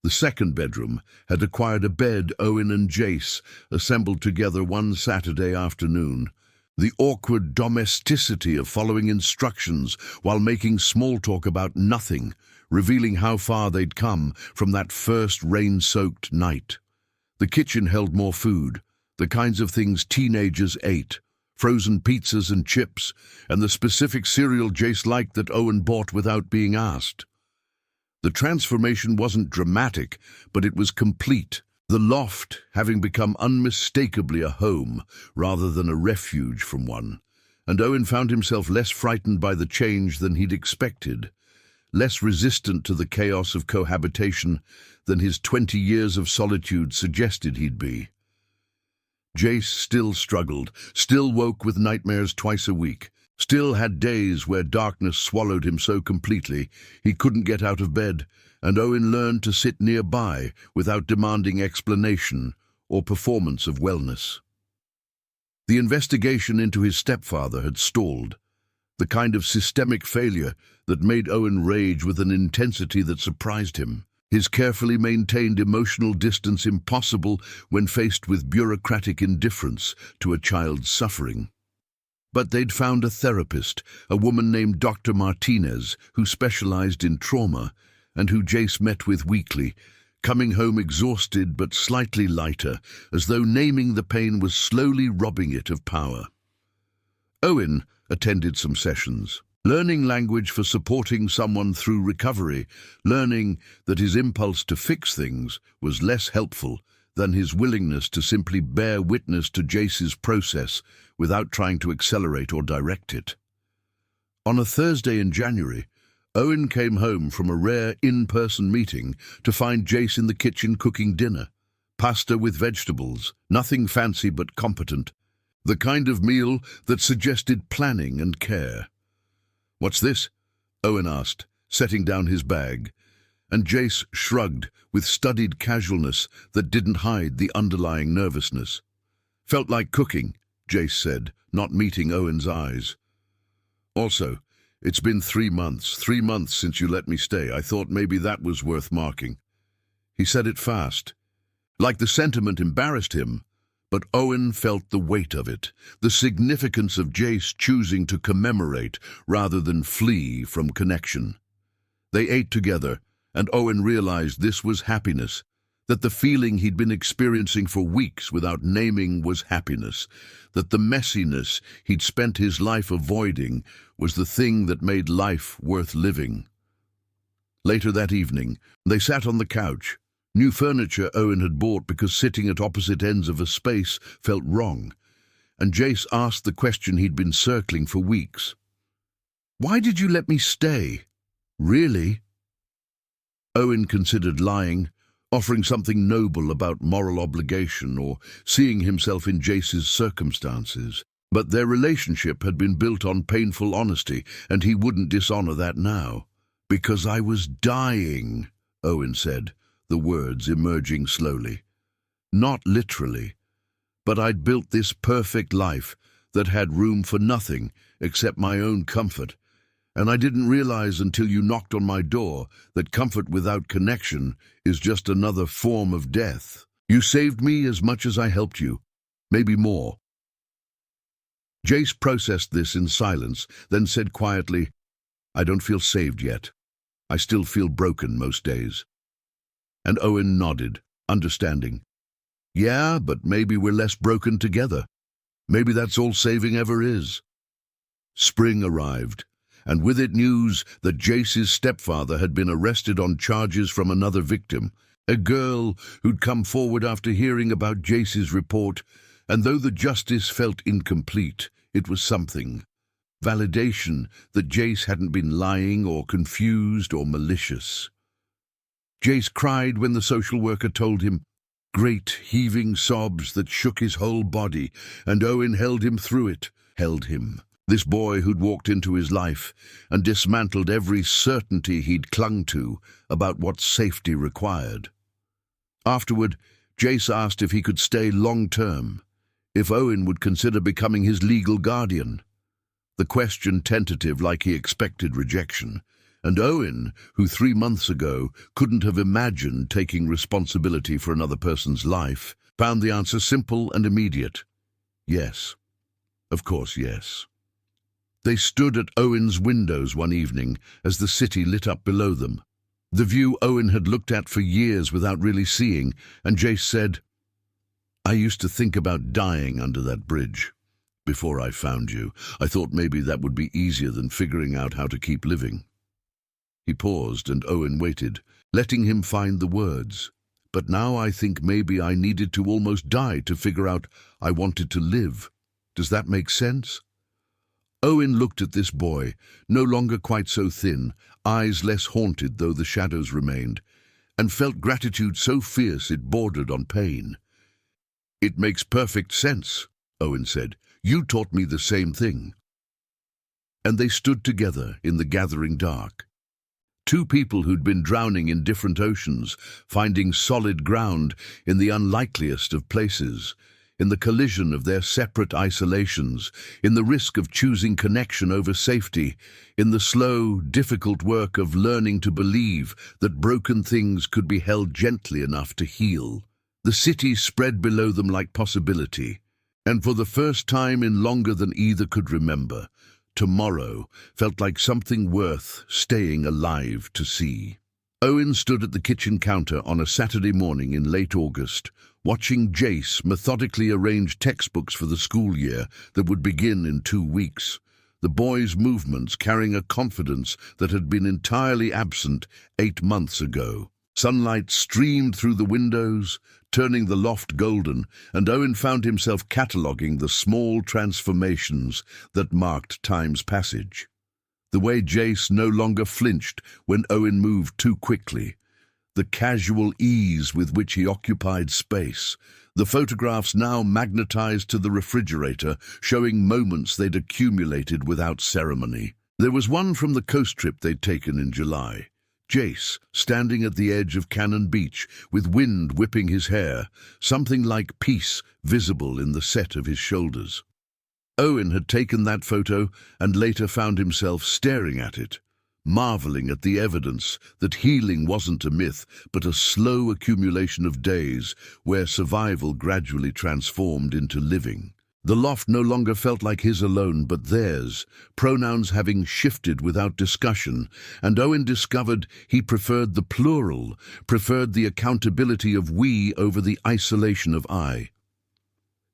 The second bedroom had acquired a bed Owen and Jace assembled together one Saturday afternoon. The awkward domesticity of following instructions while making small talk about nothing, revealing how far they'd come from that first rain-soaked night. The kitchen held more food, the kinds of things teenagers ate, frozen pizzas and chips, and the specific cereal Jace liked that Owen bought without being asked. The transformation wasn't dramatic, but it was complete, the loft having become unmistakably a home rather than a refuge from one, and Owen found himself less frightened by the change than he'd expected, less resistant to the chaos of cohabitation than his 20 years of solitude suggested he'd be. Jace still struggled, still woke with nightmares twice a week, still had days where darkness swallowed him so completely he couldn't get out of bed, and Owen learned to sit nearby without demanding explanation or performance of wellness. The investigation into his stepfather had stalled, the kind of systemic failure that made Owen rage with an intensity that surprised him, his carefully maintained emotional distance impossible when faced with bureaucratic indifference to a child's suffering. But they'd found a therapist, a woman named Dr. Martinez, who specialized in trauma, and who Jace met with weekly, coming home exhausted but slightly lighter, as though naming the pain was slowly robbing it of power. Owen attended some sessions, learning language for supporting someone through recovery, learning that his impulse to fix things was less helpful than his willingness to simply bear witness to Jace's process without trying to accelerate or direct it. On a Thursday in January, Owen came home from a rare in-person meeting to find Jace in the kitchen cooking dinner. Pasta with vegetables, nothing fancy but competent. The kind of meal that suggested planning and care. "What's this?" Owen asked, setting down his bag, and Jace shrugged with studied casualness that didn't hide the underlying nervousness. "Felt like cooking," Jace said, not meeting Owen's eyes. "Also, it's been 3 months since you let me stay. I thought maybe that was worth marking." He said it fast, like the sentiment embarrassed him, but Owen felt the weight of it, the significance of Jace choosing to commemorate rather than flee from connection. They ate together, and Owen realized this was happiness, that the feeling he'd been experiencing for weeks without naming was happiness, that the messiness he'd spent his life avoiding was the thing that made life worth living. Later that evening, they sat on the couch. New furniture Owen had bought because sitting at opposite ends of a space felt wrong, and Jace asked the question he'd been circling for weeks. "Why did you let me stay? Really?" Owen considered lying, offering something noble about moral obligation or seeing himself in Jace's circumstances. But their relationship had been built on painful honesty, and he wouldn't dishonor that now. "Because I was dying," Owen said, the words emerging slowly. "Not literally, but I'd built this perfect life that had room for nothing except my own comfort, and I didn't realize until you knocked on my door that comfort without connection is just another form of death. You saved me as much as I helped you, maybe more." Jace processed this in silence, then said quietly, "I don't feel saved yet. I still feel broken most days." And Owen nodded, understanding. "Yeah, but maybe we're less broken together. Maybe that's all saving ever is." Spring arrived, and with it news that Jace's stepfather had been arrested on charges from another victim, a girl who'd come forward after hearing about Jace's report, and though the justice felt incomplete, it was something. Validation that Jace hadn't been lying or confused or malicious. Jace cried when the social worker told him, great heaving sobs that shook his whole body, and Owen held him through it, held him. This boy who'd walked into his life and dismantled every certainty he'd clung to about what safety required. Afterward, Jace asked if he could stay long-term, if Owen would consider becoming his legal guardian. The question tentative like he expected rejection, and Owen, who 3 months ago couldn't have imagined taking responsibility for another person's life, found the answer simple and immediate. Yes. Of course, yes. They stood at Owen's windows one evening as the city lit up below them. The view Owen had looked at for years without really seeing, and Jace said, "I used to think about dying under that bridge. Before I found you, I thought maybe that would be easier than figuring out how to keep living." He paused, and Owen waited, letting him find the words. "But now I think maybe I needed to almost die to figure out I wanted to live. Does that make sense?" Owen looked at this boy, no longer quite so thin, eyes less haunted though the shadows remained, and felt gratitude so fierce it bordered on pain. "It makes perfect sense," Owen said. "You taught me the same thing." And they stood together in the gathering dark. Two people who'd been drowning in different oceans, finding solid ground in the unlikeliest of places, in the collision of their separate isolations, in the risk of choosing connection over safety, in the slow, difficult work of learning to believe that broken things could be held gently enough to heal. The city spread below them like possibility, and for the first time in longer than either could remember, tomorrow felt like something worth staying alive to see. Owen stood at the kitchen counter on a Saturday morning in late August, watching Jace methodically arrange textbooks for the school year that would begin in 2 weeks. The boy's movements carrying a confidence that had been entirely absent 8 months ago. Sunlight streamed through the windows, turning the loft golden, and Owen found himself cataloguing the small transformations that marked time's passage. The way Jace no longer flinched when Owen moved too quickly, the casual ease with which he occupied space, the photographs now magnetized to the refrigerator, showing moments they'd accumulated without ceremony. There was one from the coast trip they'd taken in July. Jace, standing at the edge of Cannon Beach, with wind whipping his hair, something like peace visible in the set of his shoulders. Owen had taken that photo and later found himself staring at it, marveling at the evidence that healing wasn't a myth, but a slow accumulation of days where survival gradually transformed into living. The loft no longer felt like his alone, but theirs, pronouns having shifted without discussion, and Owen discovered he preferred the plural, preferred the accountability of we over the isolation of I.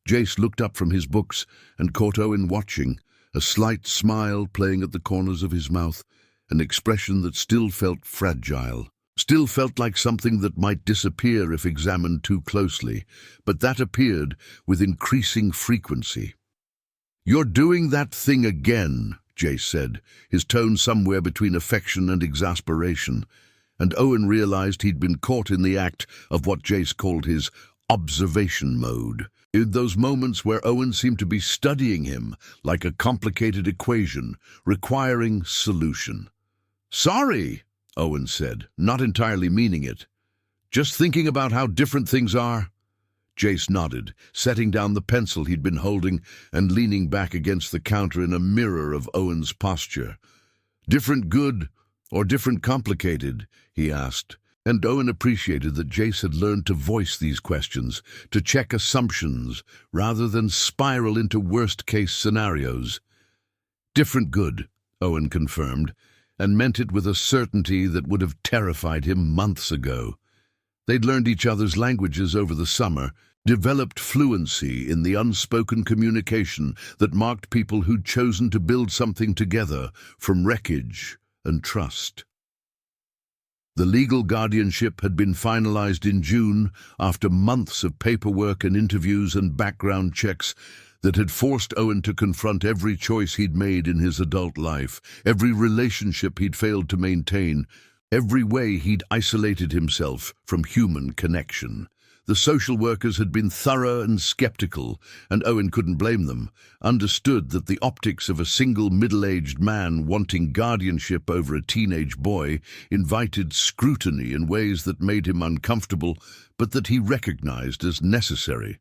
Jace looked up from his books and caught Owen watching, a slight smile playing at the corners of his mouth, an expression that still felt fragile, still felt like something that might disappear if examined too closely, but that appeared with increasing frequency. "You're doing that thing again," Jace said, his tone somewhere between affection and exasperation, and Owen realized he'd been caught in the act of what Jace called his observation mode. In those moments where Owen seemed to be studying him like a complicated equation requiring solution. "Sorry," Owen said, not entirely meaning it. "Just thinking about how different things are." Jace nodded, setting down the pencil he'd been holding and leaning back against the counter in a mirror of Owen's posture. "Different good or different complicated?" he asked. And Owen appreciated that Jace had learned to voice these questions, to check assumptions, rather than spiral into worst-case scenarios. "Different good," Owen confirmed, and meant it with a certainty that would have terrified him months ago. They'd learned each other's languages over the summer, developed fluency in the unspoken communication that marked people who'd chosen to build something together from wreckage and trust. The legal guardianship had been finalized in June after months of paperwork and interviews and background checks that had forced Owen to confront every choice he'd made in his adult life, every relationship he'd failed to maintain, every way he'd isolated himself from human connection. The social workers had been thorough and skeptical, and Owen couldn't blame them, understood that the optics of a single middle-aged man wanting guardianship over a teenage boy invited scrutiny in ways that made him uncomfortable, but that he recognized as necessary.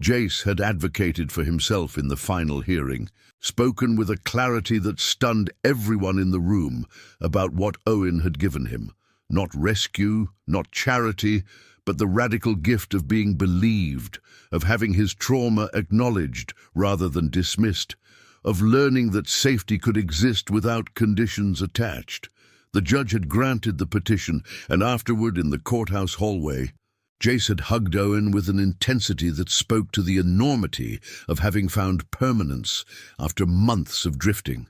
Jace had advocated for himself in the final hearing, spoken with a clarity that stunned everyone in the room about what Owen had given him. Not rescue, not charity, but the radical gift of being believed, of having his trauma acknowledged rather than dismissed, of learning that safety could exist without conditions attached. The judge had granted the petition, and afterward in the courthouse hallway, Jace had hugged Owen with an intensity that spoke to the enormity of having found permanence after months of drifting.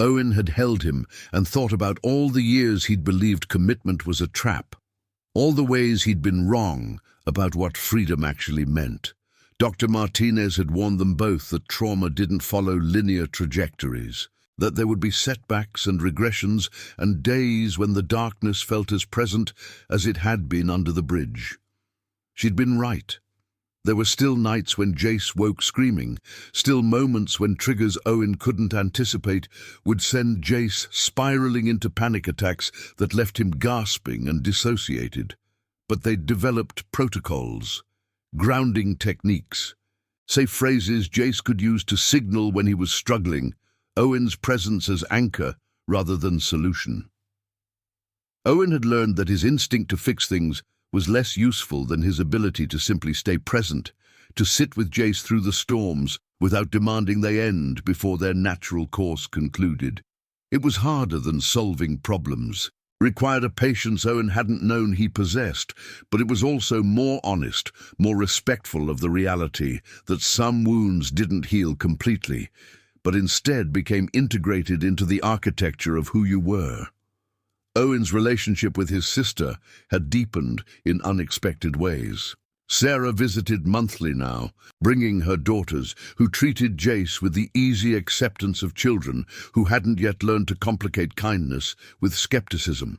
Owen had held him and thought about all the years he'd believed commitment was a trap, all the ways he'd been wrong about what freedom actually meant. Dr. Martinez had warned them both that trauma didn't follow linear trajectories, that there would be setbacks and regressions and days when the darkness felt as present as it had been under the bridge. She'd been right. There were still nights when Jace woke screaming, still moments when triggers Owen couldn't anticipate would send Jace spiraling into panic attacks that left him gasping and dissociated. But they'd developed protocols, grounding techniques, safe phrases Jace could use to signal when he was struggling, Owen's presence as anchor rather than solution. Owen had learned that his instinct to fix things was less useful than his ability to simply stay present, to sit with Jace through the storms without demanding they end before their natural course concluded. It was harder than solving problems. required a patience Owen hadn't known he possessed, but it was also more honest, more respectful of the reality that some wounds didn't heal completely, but instead became integrated into the architecture of who you were. Owen's relationship with his sister had deepened in unexpected ways. Sarah visited monthly now, bringing her daughters, who treated Jace with the easy acceptance of children who hadn't yet learned to complicate kindness with skepticism.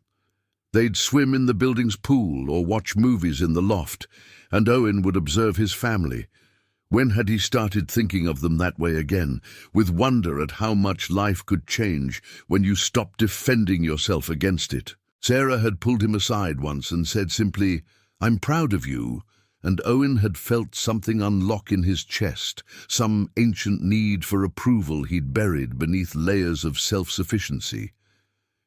They'd swim in the building's pool or watch movies in the loft, and Owen would observe his family. When had he started thinking of them that way again, with wonder at how much life could change when you stopped defending yourself against it? Sarah had pulled him aside once and said simply, "I'm proud of you," and Owen had felt something unlock in his chest, some ancient need for approval he'd buried beneath layers of self-sufficiency.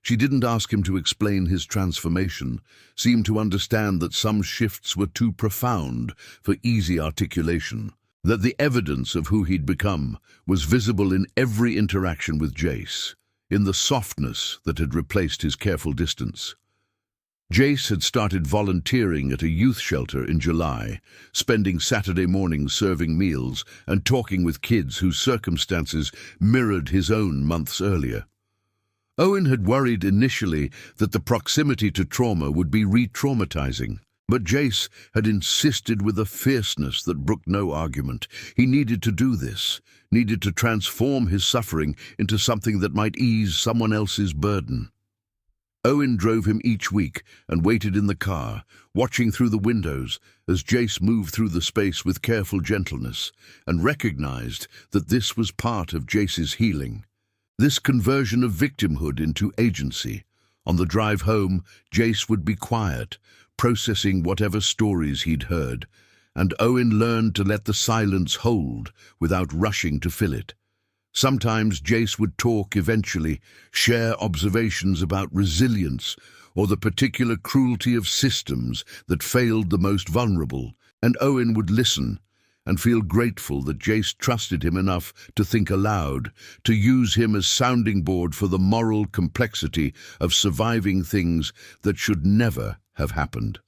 She didn't ask him to explain his transformation, seemed to understand that some shifts were too profound for easy articulation, that the evidence of who he'd become was visible in every interaction with Jace, in the softness that had replaced his careful distance. Jace had started volunteering at a youth shelter in July, spending Saturday mornings serving meals and talking with kids whose circumstances mirrored his own months earlier. Owen had worried initially that the proximity to trauma would be re-traumatizing, but Jace had insisted with a fierceness that brooked no argument. He needed to do this, needed to transform his suffering into something that might ease someone else's burden. Owen drove him each week and waited in the car, watching through the windows as Jace moved through the space with careful gentleness, and recognized that this was part of Jace's healing. This conversion of victimhood into agency. On the drive home, Jace would be quiet, processing whatever stories he'd heard, and Owen learned to let the silence hold without rushing to fill it. Sometimes Jace would talk eventually, share observations about resilience or the particular cruelty of systems that failed the most vulnerable, and Owen would listen and feel grateful that Jace trusted him enough to think aloud, to use him as sounding board for the moral complexity of surviving things that should never have happened.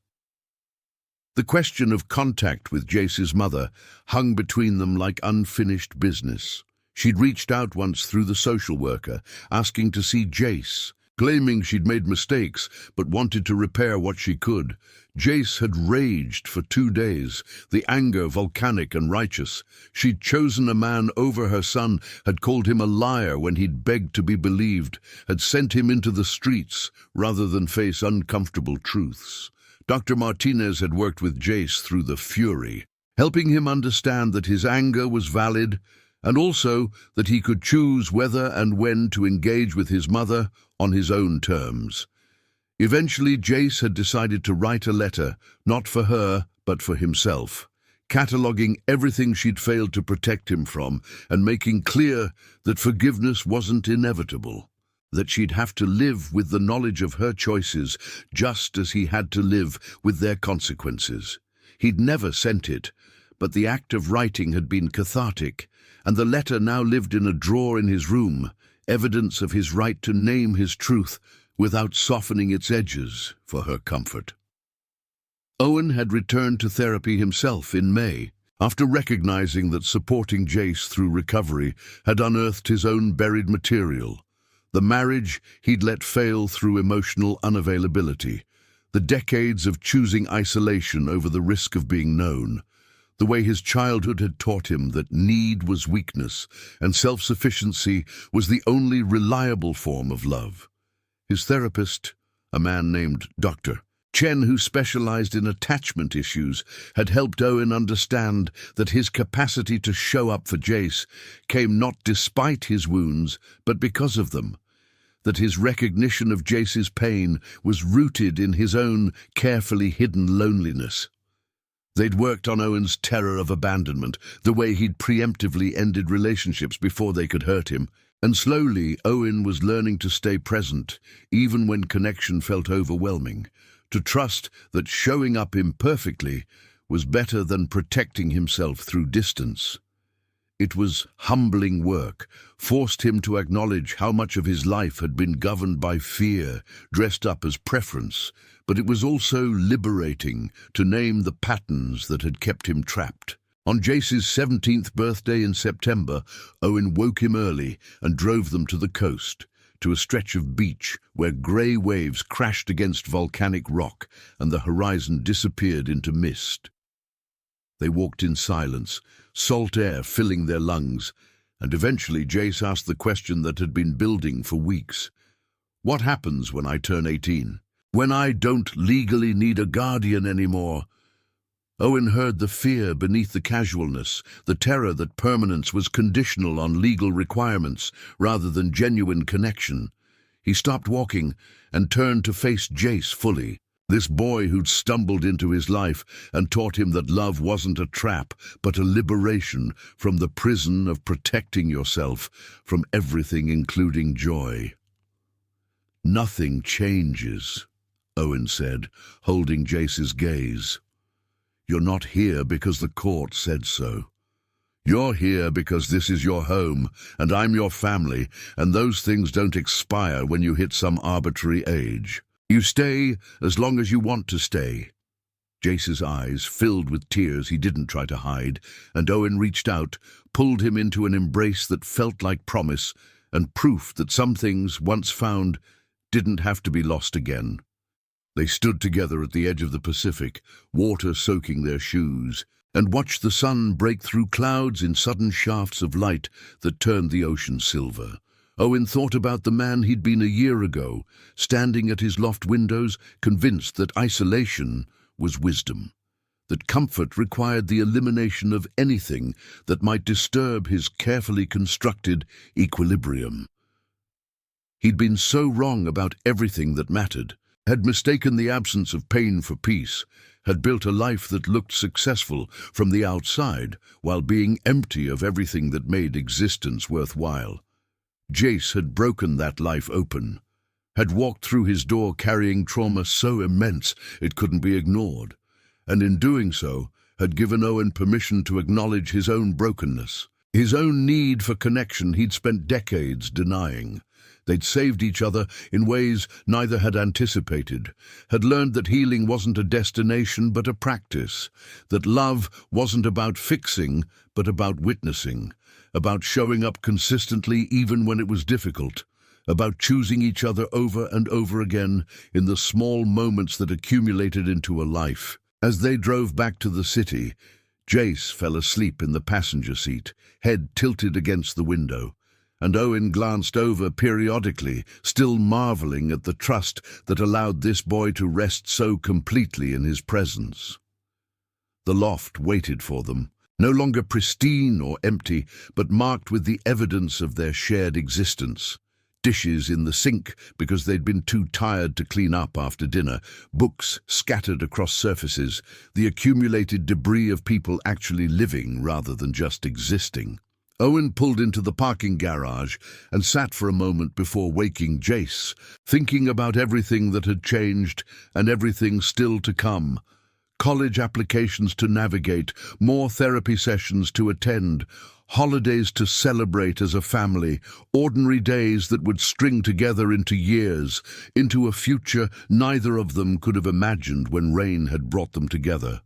The question of contact with Jace's mother hung between them like unfinished business. She'd reached out once through the social worker, asking to see Jace, claiming she'd made mistakes but wanted to repair what she could. Jace had raged for 2 days, the anger volcanic and righteous. She'd chosen a man over her son, had called him a liar when he'd begged to be believed, had sent him into the streets rather than face uncomfortable truths. Dr. Martinez had worked with Jace through the fury, helping him understand that his anger was valid, and also that he could choose whether and when to engage with his mother on his own terms. Eventually, Jace had decided to write a letter, not for her, but for himself, cataloguing everything she'd failed to protect him from and making clear that forgiveness wasn't inevitable, that she'd have to live with the knowledge of her choices just as he had to live with their consequences. He'd never sent it, but the act of writing had been cathartic, and the letter now lived in a drawer in his room, evidence of his right to name his truth without softening its edges for her comfort. Owen had returned to therapy himself in May, after recognizing that supporting Jace through recovery had unearthed his own buried material. The marriage he'd let fail through emotional unavailability, the decades of choosing isolation over the risk of being known, the way his childhood had taught him that need was weakness and self-sufficiency was the only reliable form of love. His therapist, a man named Dr. Chen, who specialized in attachment issues, had helped Owen understand that his capacity to show up for Jace came not despite his wounds, but because of them, that his recognition of Jace's pain was rooted in his own carefully hidden loneliness. They'd worked on Owen's terror of abandonment, the way he'd preemptively ended relationships before they could hurt him, and slowly Owen was learning to stay present, even when connection felt overwhelming, to trust that showing up imperfectly was better than protecting himself through distance. It was humbling work, forced him to acknowledge how much of his life had been governed by fear, dressed up as preference, but it was also liberating to name the patterns that had kept him trapped. On Jace's 17th birthday in September, Owen woke him early and drove them to the coast, to a stretch of beach where grey waves crashed against volcanic rock and the horizon disappeared into mist. They walked in silence, salt air filling their lungs, and eventually Jace asked the question that had been building for weeks. "What happens when I turn 18? When I don't legally need a guardian anymore?" Owen heard the fear beneath the casualness, the terror that permanence was conditional on legal requirements rather than genuine connection. He stopped walking and turned to face Jace fully, this boy who'd stumbled into his life and taught him that love wasn't a trap, but a liberation from the prison of protecting yourself from everything, including joy. "Nothing changes," Owen said, holding Jace's gaze. "You're not here because the court said so. You're here because this is your home, and I'm your family, and those things don't expire when you hit some arbitrary age. You stay as long as you want to stay." Jace's eyes filled with tears he didn't try to hide, and Owen reached out, pulled him into an embrace that felt like promise, and proof that some things, once found, didn't have to be lost again. They stood together at the edge of the Pacific, water soaking their shoes, and watched the sun break through clouds in sudden shafts of light that turned the ocean silver. Owen thought about the man he'd been a year ago, standing at his loft windows, convinced that isolation was wisdom, that comfort required the elimination of anything that might disturb his carefully constructed equilibrium. He'd been so wrong about everything that mattered, had mistaken the absence of pain for peace, had built a life that looked successful from the outside while being empty of everything that made existence worthwhile. Jace had broken that life open, had walked through his door carrying trauma so immense it couldn't be ignored, and in doing so had given Owen permission to acknowledge his own brokenness, his own need for connection he'd spent decades denying. They'd saved each other in ways neither had anticipated, had learned that healing wasn't a destination but a practice, that love wasn't about fixing but about witnessing, about showing up consistently even when it was difficult, about choosing each other over and over again in the small moments that accumulated into a life. As they drove back to the city, Jace fell asleep in the passenger seat, head tilted against the window, and Owen glanced over periodically, still marveling at the trust that allowed this boy to rest so completely in his presence. The loft waited for them, no longer pristine or empty, but marked with the evidence of their shared existence. Dishes in the sink because they'd been too tired to clean up after dinner, books scattered across surfaces, the accumulated debris of people actually living rather than just existing. Owen pulled into the parking garage and sat for a moment before waking Jace, thinking about everything that had changed and everything still to come. College applications to navigate, more therapy sessions to attend, holidays to celebrate as a family, ordinary days that would string together into years, into a future neither of them could have imagined when Rain had brought them together.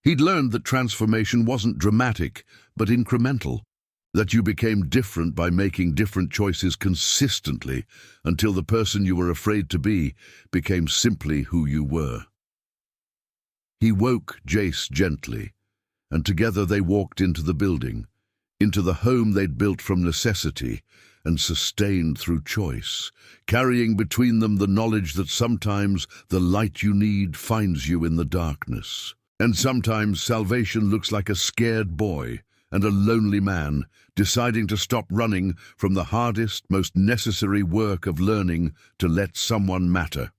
He'd learned that transformation wasn't dramatic, but incremental, that you became different by making different choices consistently until the person you were afraid to be became simply who you were. He woke Jace gently, and together they walked into the building, into the home they'd built from necessity and sustained through choice, carrying between them the knowledge that sometimes the light you need finds you in the darkness, and sometimes salvation looks like a scared boy and a lonely man deciding to stop running from the hardest, most necessary work of learning to let someone matter.